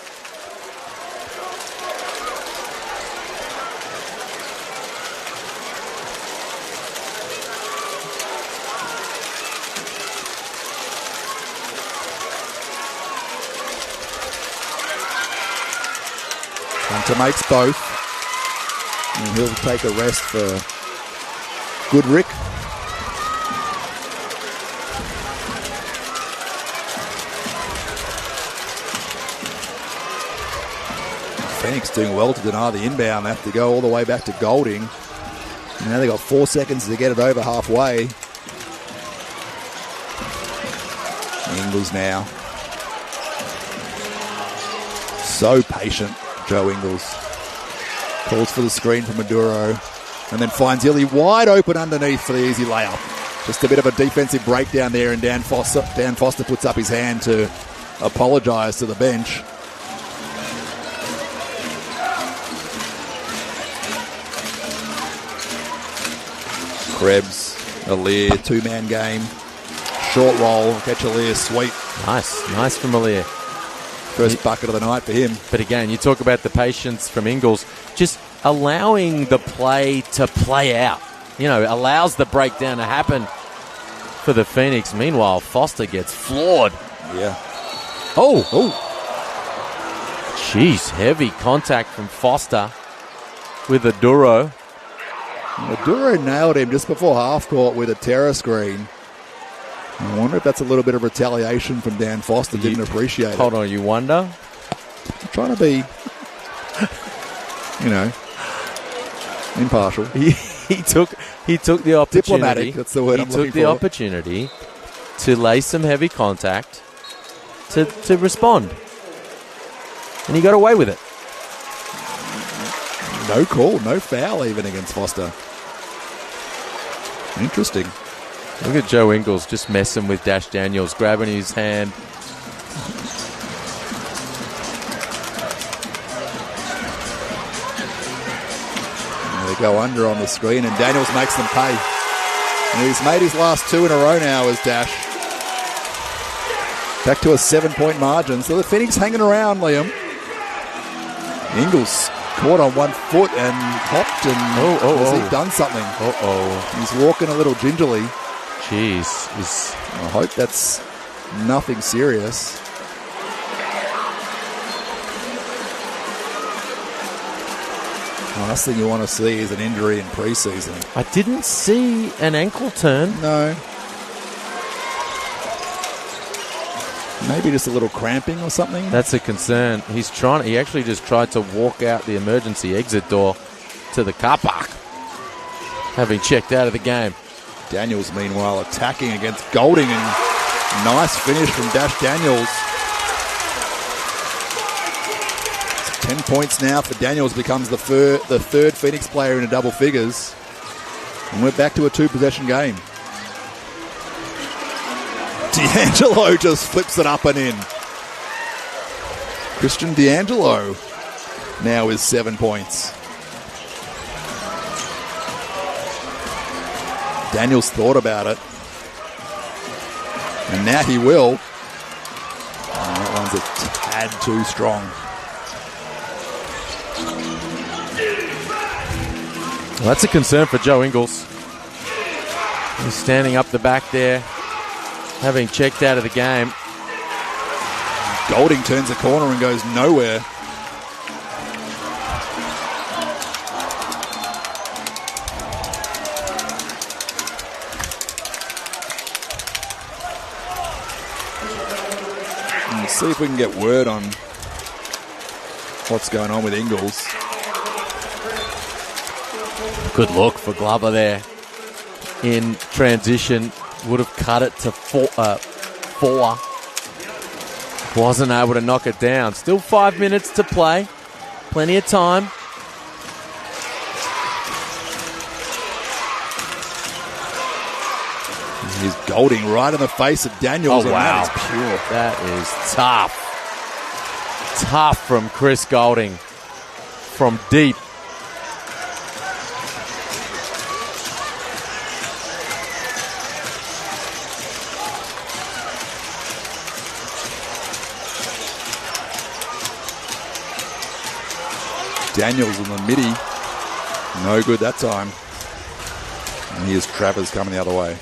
Hunter makes both. And he'll take a rest for Goodrick. Phoenix doing well to deny the inbound. They have to go all the way back to Golding. Now they've got 4 seconds to get it over halfway. Ingles now. So patient, Joe Ingles. Calls for the screen from Maduro and then finds Illy wide open underneath for the easy layup. Just a bit of a defensive breakdown there, and Dan Foster puts up his hand to apologise to the bench. Krebs, Alir, two-man game. Short roll, catch Alir, sweet. Nice from Alir. First bucket of the night for him. But again, you talk about the patience from Ingles, just allowing the play to play out. Allows the breakdown to happen for the Phoenix. Meanwhile, Foster gets floored. Yeah. Oh. Jeez, heavy contact from Foster with Aduro. Aduro nailed him just before half court with a terror screen. I wonder if that's a little bit of retaliation from Dan Foster. Didn't appreciate it. Hold on, you wonder? I'm trying to be, impartial. He took the opportunity. Diplomatic, that's the word I'm looking for. He took the opportunity to lay some heavy contact to respond. And he got away with it. No call, no foul even against Foster. Interesting. Look at Joe Ingles just messing with Dash Daniels, grabbing his hand. And they go under on the screen, and Daniels makes them pay. And he's made his last two in a row now as Dash. Back to a 7-point margin. So the Phoenix hanging around, Liam. Ingles caught on 1 foot and hopped, and has he done something? He's walking a little gingerly. Jeez. I hope that's nothing serious. The last thing you want to see is an injury in preseason. I didn't see an ankle turn. No. Maybe just a little cramping or something. That's a concern. He actually just tried to walk out the emergency exit door to the car park, having checked out of the game. Daniels, meanwhile, attacking against Golding, and nice finish from Dash Daniels. 10 points now for Daniels, becomes the third Phoenix player in a double figures. And we're back to a two-possession game. D'Angelo just flips it up and in. Christian D'Angelo now is 7 points. Daniels thought about it, and now he will. That one's He's a tad too strong. Well, that's a concern for Joe Ingles. He's standing up the back there, having checked out of the game. Golding turns the corner and goes nowhere. Let's see if we can get word on what's going on with Ingles. Good look for Glover there. In transition, would have cut it to four. Wasn't able to knock it down. Still 5 minutes to play. Plenty of time. He's Golding right in the face of Daniels. Oh, wow. That is pure. That is tough. Tough from Chris Golding. From deep. Daniels in the midi. No good that time. And here's Travers coming the other way.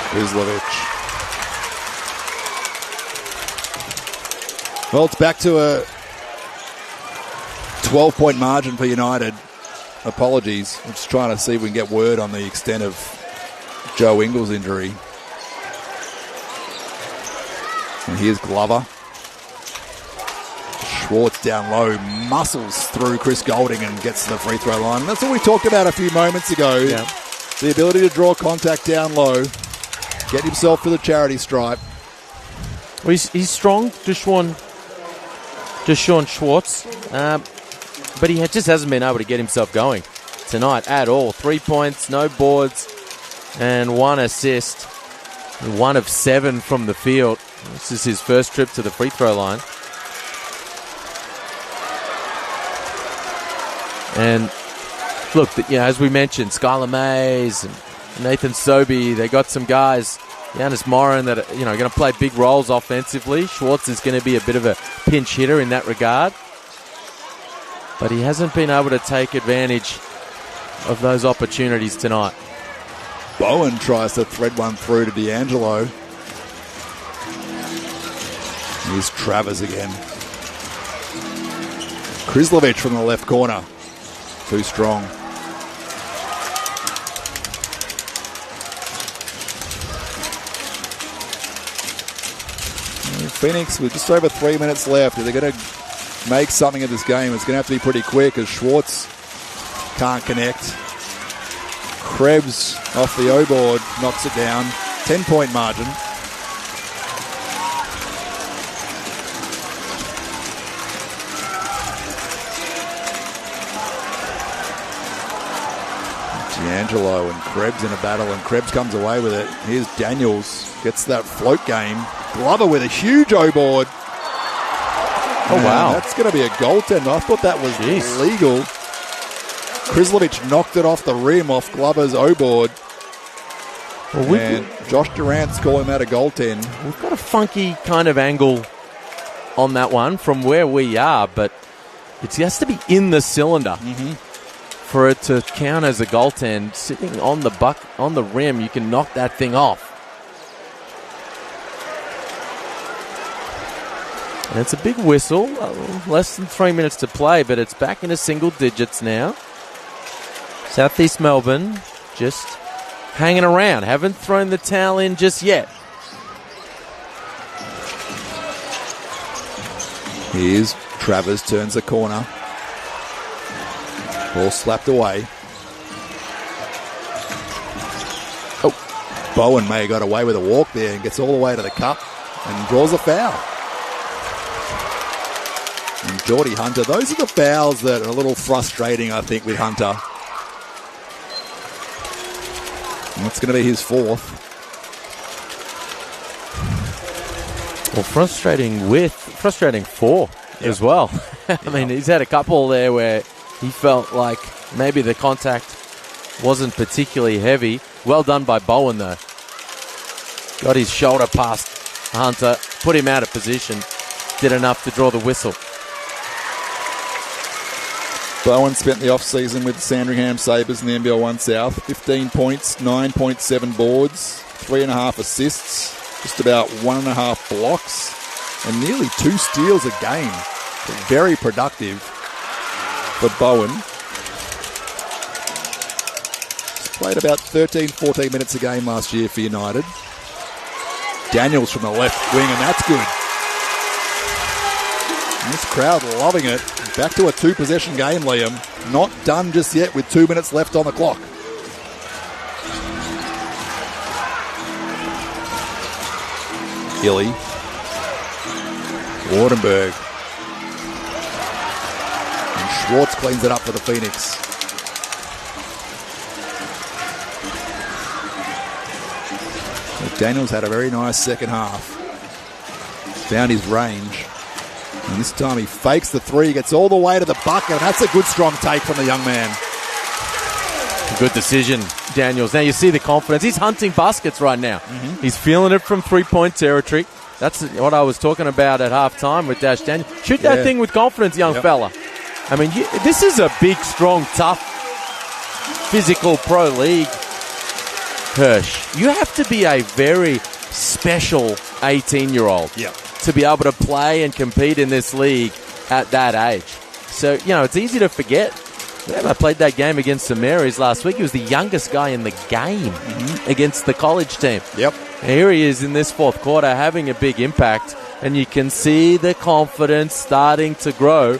Krizlovic. Well, it's back to a 12-point margin for United. Apologies. I'm just trying to see if we can get word on the extent of Joe Ingles' injury. And here's Glover. Schwartz down low, muscles through Chris Golding and gets to the free throw line. And that's what we talked about a few moments ago. Yeah. The ability to draw contact down low, get himself to the charity stripe. Well, he's strong, Deshaun Schwartz, but he just hasn't been able to get himself going tonight at all. 3 points, no boards, and 1 assist. 1 of 7 from the field. This is his first trip to the free throw line. And look, as we mentioned, Skylar Mays and Nathan Sobey, they got some guys, Giannis Morin, that are going to play big roles offensively. Schwartz is going to be a bit of a pinch hitter in that regard. But he hasn't been able to take advantage of those opportunities tonight. Bowen tries to thread one through to D'Angelo. Here's Travers again. Krizlovic from the left corner. Too strong. Phoenix with just over 3 minutes left. If they're going to make something of this game, it's going to have to be pretty quick as Schwartz can't connect. Krebs off the O board knocks it down. 10-point margin. D'Angelo and Krebs in a battle, and Krebs comes away with it. Here's Daniels, gets that float game. Glover with a huge O-board. Oh, wow. That's going to be a goaltender. I thought that was illegal. Krizlovic knocked it off the rim off Glover's O-board. Well, and Josh Durant's calling that a goaltend. We've got a funky kind of angle on that one from where we are, but it has to be in the cylinder. For it to count as a goaltend. Sitting on the rim, you can knock that thing off. And it's a big whistle. Less than 3 minutes to play, but it's back into single digits now. South East Melbourne just hanging around. Haven't thrown the towel in just yet. Here's Travers, turns the corner. Ball slapped away. Oh, Bowen may have got away with a walk there and gets all the way to the cup and draws a foul. And Geordie Hunter, those are the fouls that are a little frustrating, I think, with Hunter. And that's going to be his 4th. Well, frustrating 4 as well. I mean, he's had a couple there where he felt like maybe the contact wasn't particularly heavy. Well done by Bowen, though. Got his shoulder past Hunter, put him out of position, did enough to draw the whistle. Bowen spent the off-season with Sandringham Sabres in the NBL 1 South. 15 points, 9.7 boards, 3.5 assists, just about 1.5 blocks, and nearly 2 steals a game. Very productive for Bowen. He's played about 13, 14 minutes a game last year for United. Daniels from the left wing, and that's good. And this crowd loving it. Back to a 2-possession game, Liam. Not done just yet with 2 minutes left on the clock. Illy. Wardenberg. And Schwartz cleans it up for the Phoenix. Daniels had a very nice second half. Found his range. And this time he fakes the 3, gets all the way to the bucket, and that's a good strong take from the young man. Good decision, Daniels. Now you see the confidence. He's hunting baskets right now. Mm-hmm. He's feeling it from 3-point territory. That's what I was talking about at halftime with Dash Daniels. Shoot that thing with confidence, young fella. I mean, this is a big, strong, tough, physical pro league. Hirsch, you have to be a very special 18-year-old to be able to play and compete in this league at that age. So, it's easy to forget. I played that game against St Mary's last week. He was the youngest guy in the game against the college team. Yep. And here he is in this fourth quarter having a big impact, and you can see the confidence starting to grow.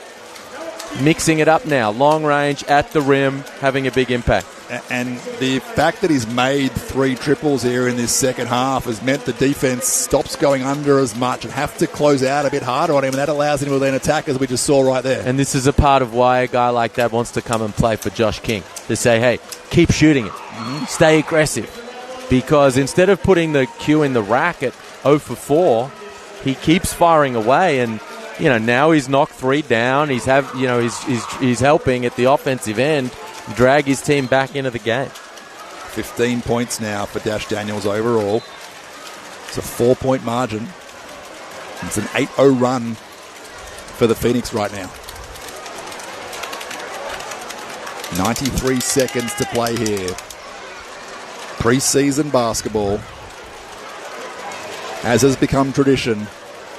Mixing it up now, long range, at the rim, having a big impact. And the fact that he's made 3 triples here in this second half has meant the defense stops going under as much and have to close out a bit harder on him, and that allows him to then attack, as we just saw right there. And this is a part of why a guy like that wants to come and play for Josh King, to say, hey, keep shooting it, stay aggressive, because instead of putting the Q in the rack at 0 for 4, he keeps firing away, and now he's knocked 3 down. He's helping at the offensive end, drag his team back into the game. 15 points now for Dash Daniels overall. It's a 4-point margin. It's an 8-0 run for the Phoenix right now. 93 seconds to play here. Preseason basketball. As has become tradition,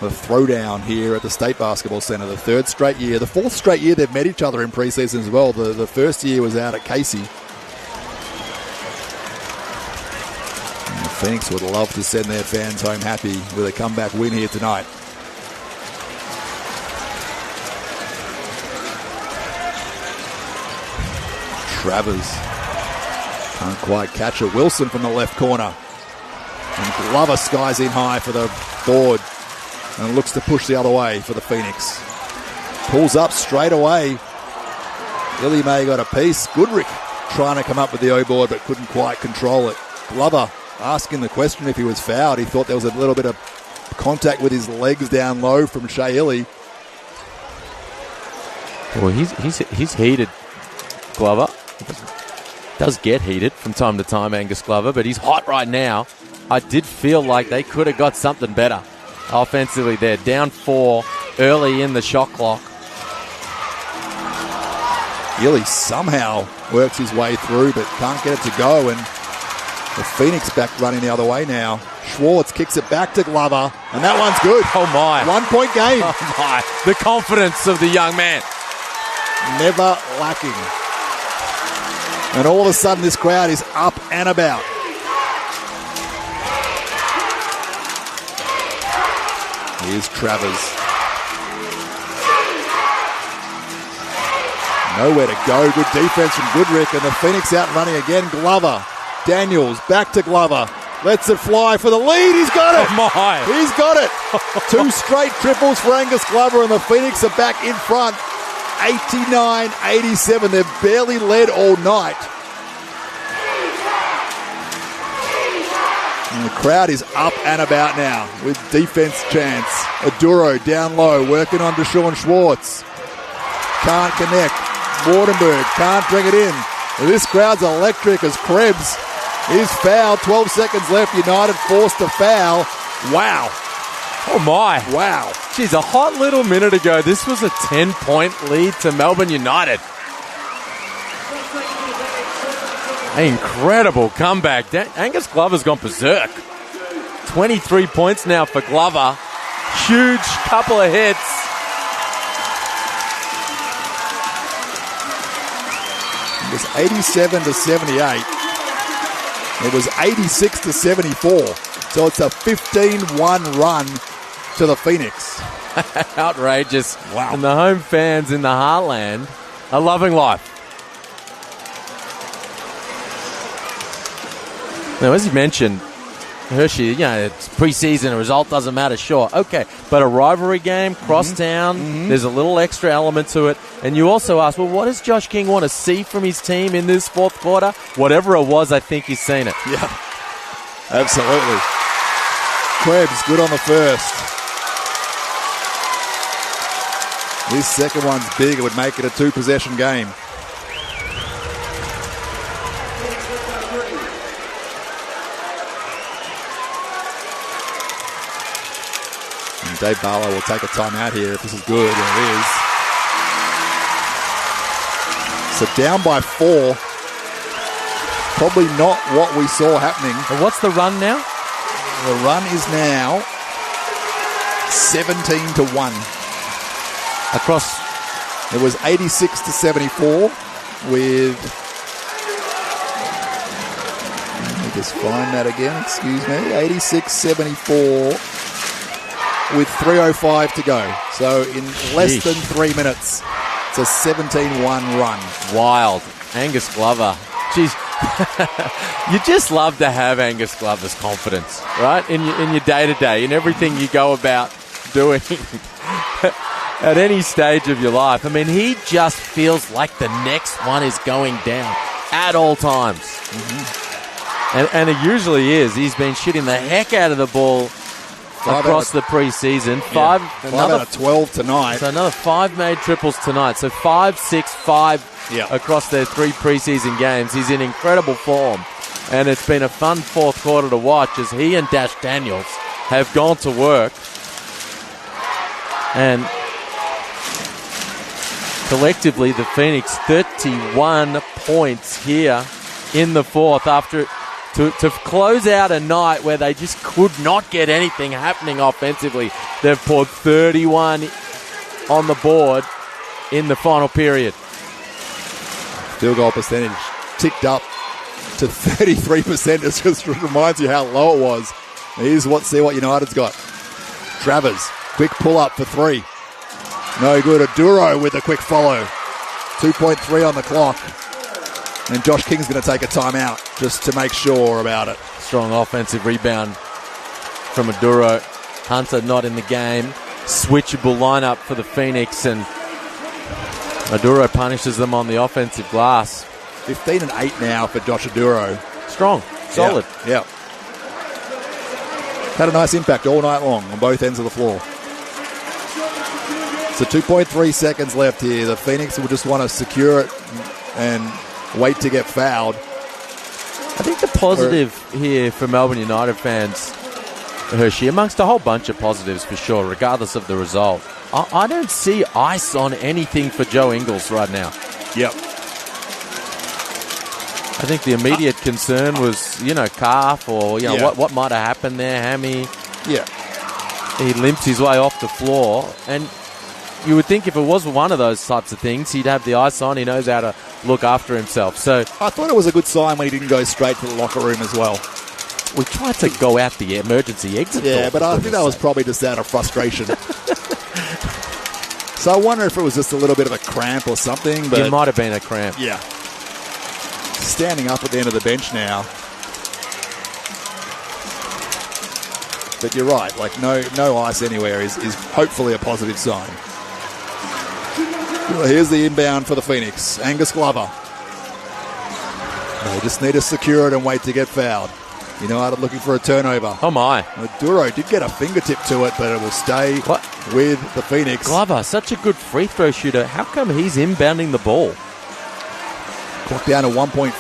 the throwdown here at the State Basketball Centre. The 3rd straight year. The 4th straight year they've met each other in preseason as well. The first year was out at Casey. And the Phoenix would love to send their fans home happy with a comeback win here tonight. Travers can't quite catch it. Wilson from the left corner. And Glover skies in high for the board. And looks to push the other way for the Phoenix. Pulls up straight away. Illy May got a piece. Goodrick trying to come up with the O-board but couldn't quite control it. Glover asking the question if he was fouled. He thought there was a little bit of contact with his legs down low from Shea Illy. Well, he's heated, Glover. Does get heated from time to time, Angus Glover, but he's hot right now. I did feel like they could have got something better offensively there. Down 4 early in the shot clock. Illy somehow works his way through but can't get it to go, and the Phoenix back running the other way now. Schwartz kicks it back to Glover, and that one's good. Oh my. 1-point game. Oh my. The confidence of the young man. Never lacking. And all of a sudden this crowd is up and about. Here's Travers. Nowhere to go. Good defense from Goodrick, and the Phoenix out running again. Glover. Daniels back to Glover. Lets it fly for the lead. He's got it. Oh my. He's got it. 2 straight triples for Angus Glover, and the Phoenix are back in front. 89-87. They've barely led all night. And the crowd is up and about now with defense chance. Aduro down low, working on Deshaun Schwartz. Can't connect. Wardenberg can't bring it in. This crowd's electric as Krebs is fouled. 12 seconds left. United forced to foul. Wow. Oh, my. Wow. Geez, a hot little minute ago, this was a 10-point lead to Melbourne United. Incredible comeback. Angus Glover's gone berserk. 23 points now for Glover. Huge couple of hits. It was 87 to 78. It was 86 to 74. So it's a 15-1 run to the Phoenix. Outrageous. Wow. And the home fans in the heartland are loving life. Now, as you mentioned, Hershey, it's preseason, a result doesn't matter, sure. Okay, but a rivalry game, crosstown, there's a little extra element to it. And you also asked, well, what does Josh King want to see from his team in this fourth quarter? Whatever it was, I think he's seen it. Yeah, absolutely. Krebs, good on the first. This second one's big. It would make it a two-possession game. And Dave Barlow will take a timeout here if this is good, and it is. So down by 4. Probably not what we saw happening. And what's the run now? The run is now 17 to 1. Across. It was 86 to 74 with. Let me just find that again, excuse me. 86-74 with 3:05 to go. So in less than 3 minutes, it's a 17-1 run. Wild. Angus Glover. Jeez. You just love to have Angus Glover's confidence, right? In your day-to-day, in everything you go about doing at any stage of your life. I mean, he just feels like the next one is going down at all times. And it usually is. He's been shooting the heck out of the ball across the preseason. 5 out of 12 tonight. So another 5 made triples tonight. So 5, 6, 5 across their 3 preseason games. He's in incredible form. And it's been a fun fourth quarter to watch as he and Dash Daniels have gone to work. And collectively, the Phoenix 31 points here in the fourth after to close out a night where they just could not get anything happening offensively. They've poured 31 on the board in the final period. Field goal percentage ticked up to 33%. It just reminds you how low it was. See what United's got. Travers, quick pull up for 3. No good. Aduro with a quick follow. 2.3 on the clock. And Josh King's going to take a timeout just to make sure about it. Strong offensive rebound from Aduro. Hunter not in the game. Switchable lineup for the Phoenix, and Aduro punishes them on the offensive glass. 15 and 8 now for Josh Aduro. Strong. Solid. Yeah. Had a nice impact all night long on both ends of the floor. So 2.3 seconds left here. The Phoenix will just want to secure it and wait to get fouled. I think the positive here for Melbourne United fans, Hershey, amongst a whole bunch of positives for sure, regardless of the result, I don't see ice on anything for Joe Ingles right now. Yep. I think the immediate concern was, calf or, what might have happened there, hammy. Yeah. He limps his way off the floor, and you would think if it was one of those types of things, he'd have the ice on. He knows how to look after himself. So I thought it was a good sign when he didn't go straight to the locker room as well. We tried to go out the emergency exit door. Yeah, but I think that was probably just out of frustration. So I wonder if it was just a little bit of a cramp or something. But it might have been a cramp. Yeah. Standing up at the end of the bench now. But you're right, like no ice anywhere is hopefully a positive sign. Well, here's the inbound for the Phoenix. Angus Glover. They just need to secure it and wait to get fouled. United looking for a turnover. Oh my. Duro did get a fingertip to it, but it will stay with the Phoenix. Glover, such a good free throw shooter. How come he's inbounding the ball? Clock down to 1.5.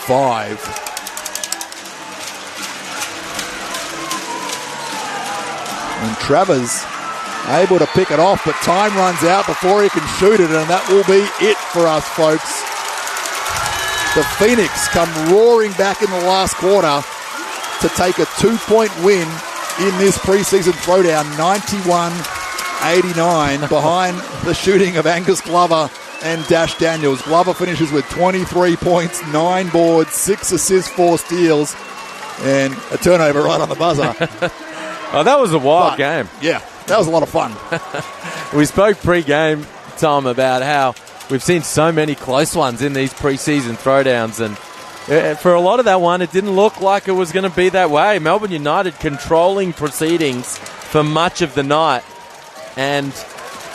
And Travers able to pick it off, but time runs out before he can shoot it, and that will be it for us, folks. The Phoenix come roaring back in the last quarter to take a 2-point win in this preseason throwdown, 91-89, behind the shooting of Angus Glover and Dash Daniels. Glover finishes with 23 points, 9 boards, 6 assists, 4 steals, and a turnover right on the buzzer. Oh, that was a wild game. Yeah, that was a lot of fun. We spoke pre-game, Tom, about how we've seen so many close ones in these preseason throwdowns, and for a lot of that one, it didn't look like it was going to be that way. Melbourne United controlling proceedings for much of the night, and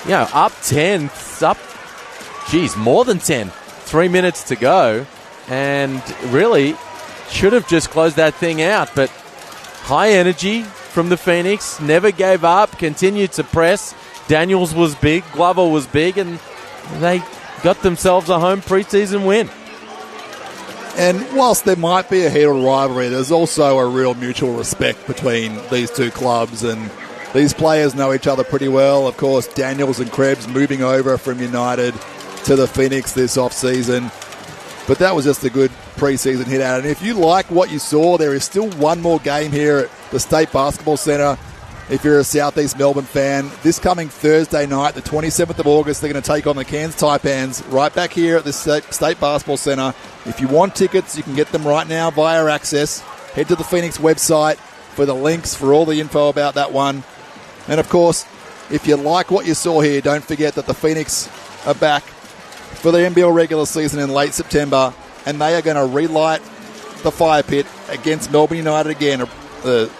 up 10, more than 10. 3 minutes to go, and really should have just closed that thing out. But high energy from the Phoenix, never gave up, continued to press. Daniels was big, Glover was big, and they got themselves a home preseason win. And whilst there might be a heated rivalry, there's also a real mutual respect between these two clubs, and these players know each other pretty well. Of course, Daniels and Krebs moving over from United to the Phoenix this off-season. But that was just a good preseason hit out. And if you like what you saw, there is still one more game here at the State Basketball Centre. If you're a South East Melbourne fan, this coming Thursday night, the 27th of August, they're going to take on the Cairns Taipans right back here at the State Basketball Centre. If you want tickets, you can get them right now via Access. Head to the Phoenix website for the links, for all the info about that one. And of course, if you like what you saw here, don't forget that the Phoenix are back for the NBL regular season in late September, and they are going to relight the fire pit against Melbourne United again. The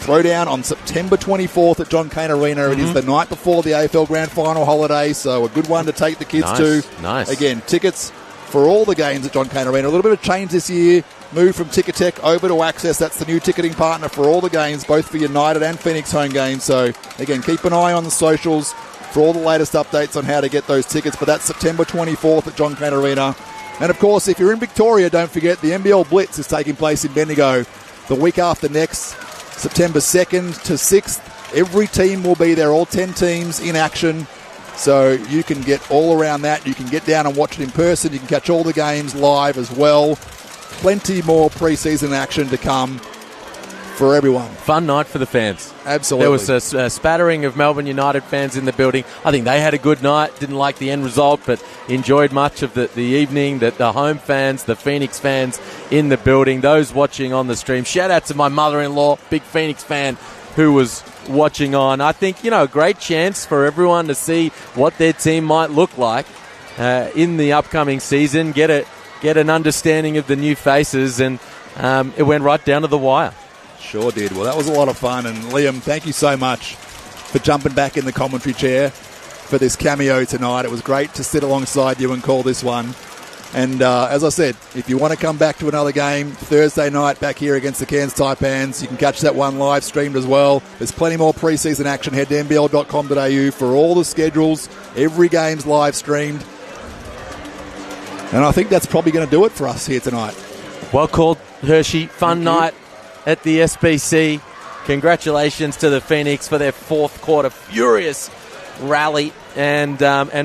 throwdown on September 24th at John Cain Arena. Mm-hmm. It is the night before the AFL Grand Final holiday, so a good one to take the kids to. Nice. Again, tickets for all the games at John Cain Arena. A little bit of change this year. Move from Ticketek over to Access. That's the new ticketing partner for all the games, both for United and Phoenix home games. So, again, keep an eye on the socials for all the latest updates on how to get those tickets. But that's September 24th at John Cain Arena. And, of course, if you're in Victoria, don't forget the NBL Blitz is taking place in Bendigo the week after next, September 2nd to 6th. Every team will be there, all 10 teams in action. So you can get all around that. You can get down and watch it in person. You can catch all the games live as well. Plenty more pre-season action to come for everyone. Fun night for the fans. Absolutely. There was a spattering of Melbourne United fans in the building. I think they had a good night. Didn't like the end result, but enjoyed much of the evening. The home fans, the Phoenix fans in the building, those watching on the stream. Shout out to my mother-in-law, big Phoenix fan, who was watching on. I think, a great chance for everyone to see what their team might look like in the upcoming season, get an understanding of the new faces, and it went right down to the wire. Sure did. Well, that was a lot of fun. And Liam, thank you so much for jumping back in the commentary chair for this cameo tonight. It was great to sit alongside you and call this one. And as I said, if you want to come back to another game Thursday night back here against the Cairns Taipans, you can catch that one live streamed as well. There's plenty more preseason action. Head to nbl.com.au for all the schedules. Every game's live streamed. And I think that's probably going to do it for us here tonight. Well called, Hershey. Fun night at the SBC. Congratulations to the Phoenix for their fourth quarter furious rally, and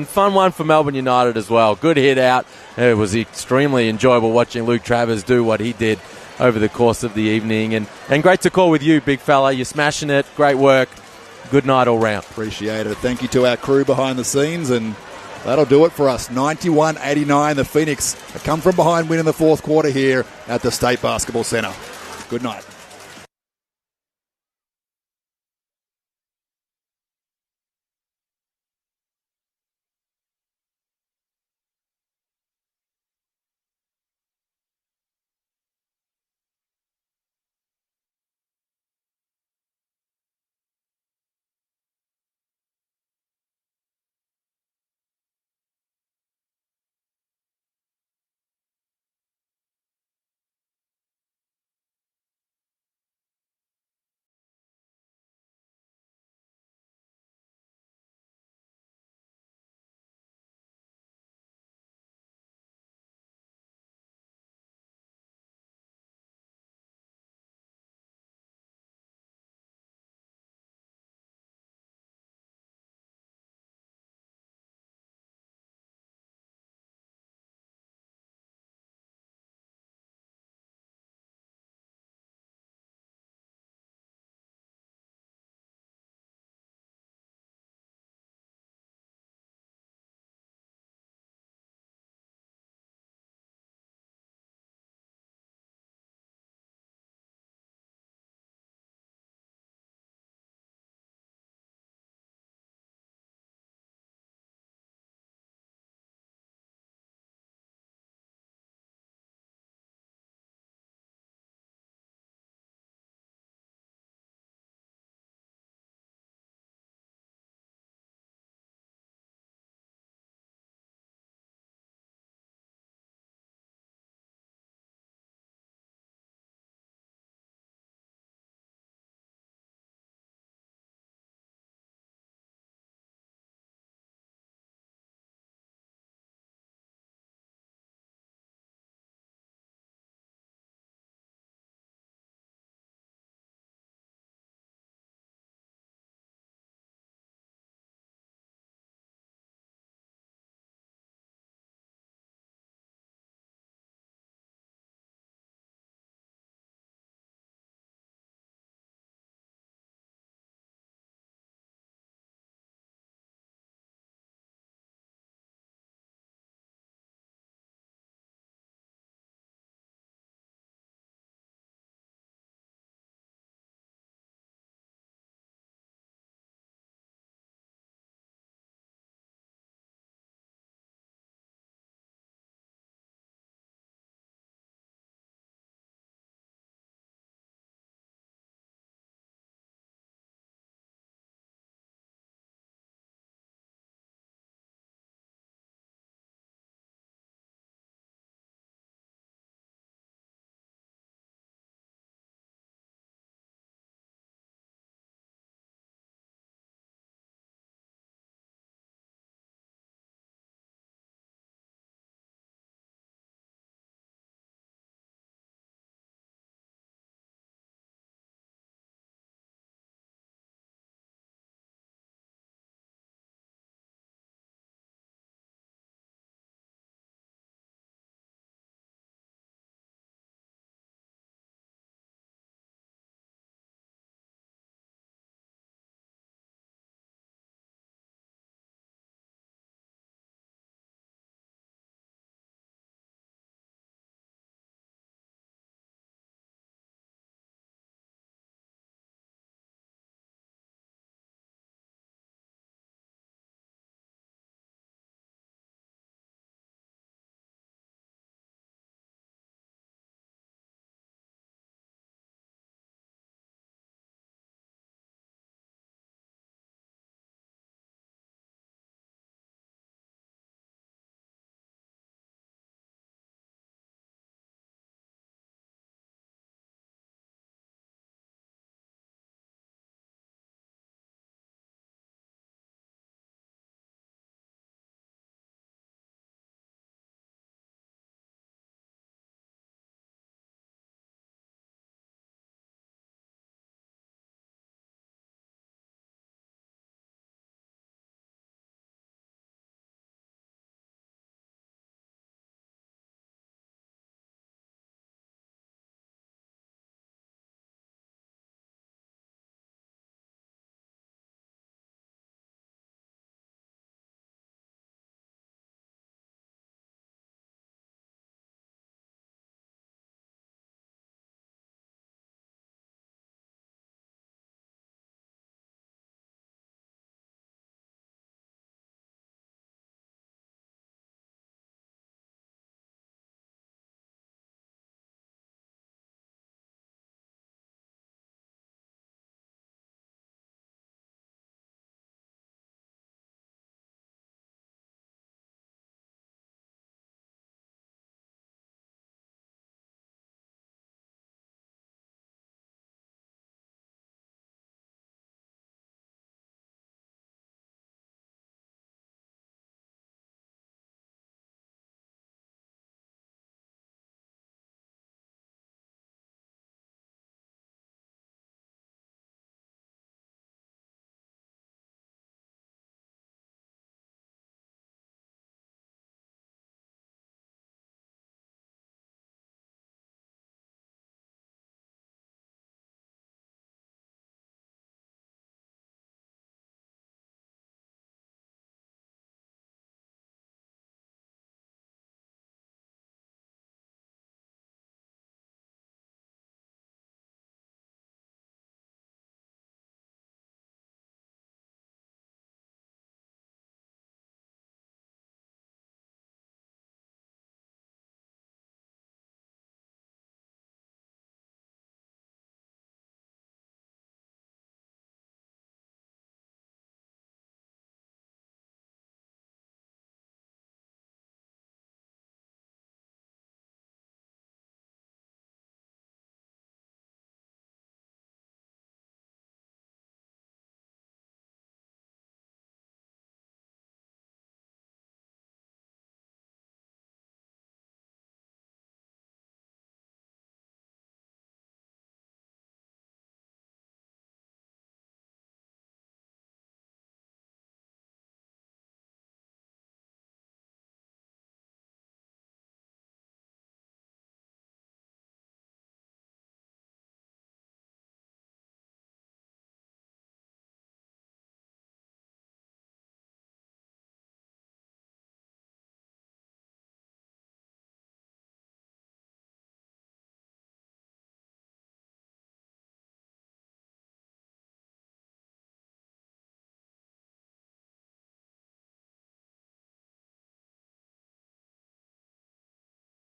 fun one for Melbourne United as well. Good hit out. It was extremely enjoyable watching Luke Travers do what he did over the course of the evening, and great to call with you, big fella. You're smashing it. Great work. Good night all round. Appreciate it. Thank you to our crew behind the scenes, and that'll do it for us. 91-89. The Phoenix come from behind win in the fourth quarter here at the State Basketball Centre. Good night.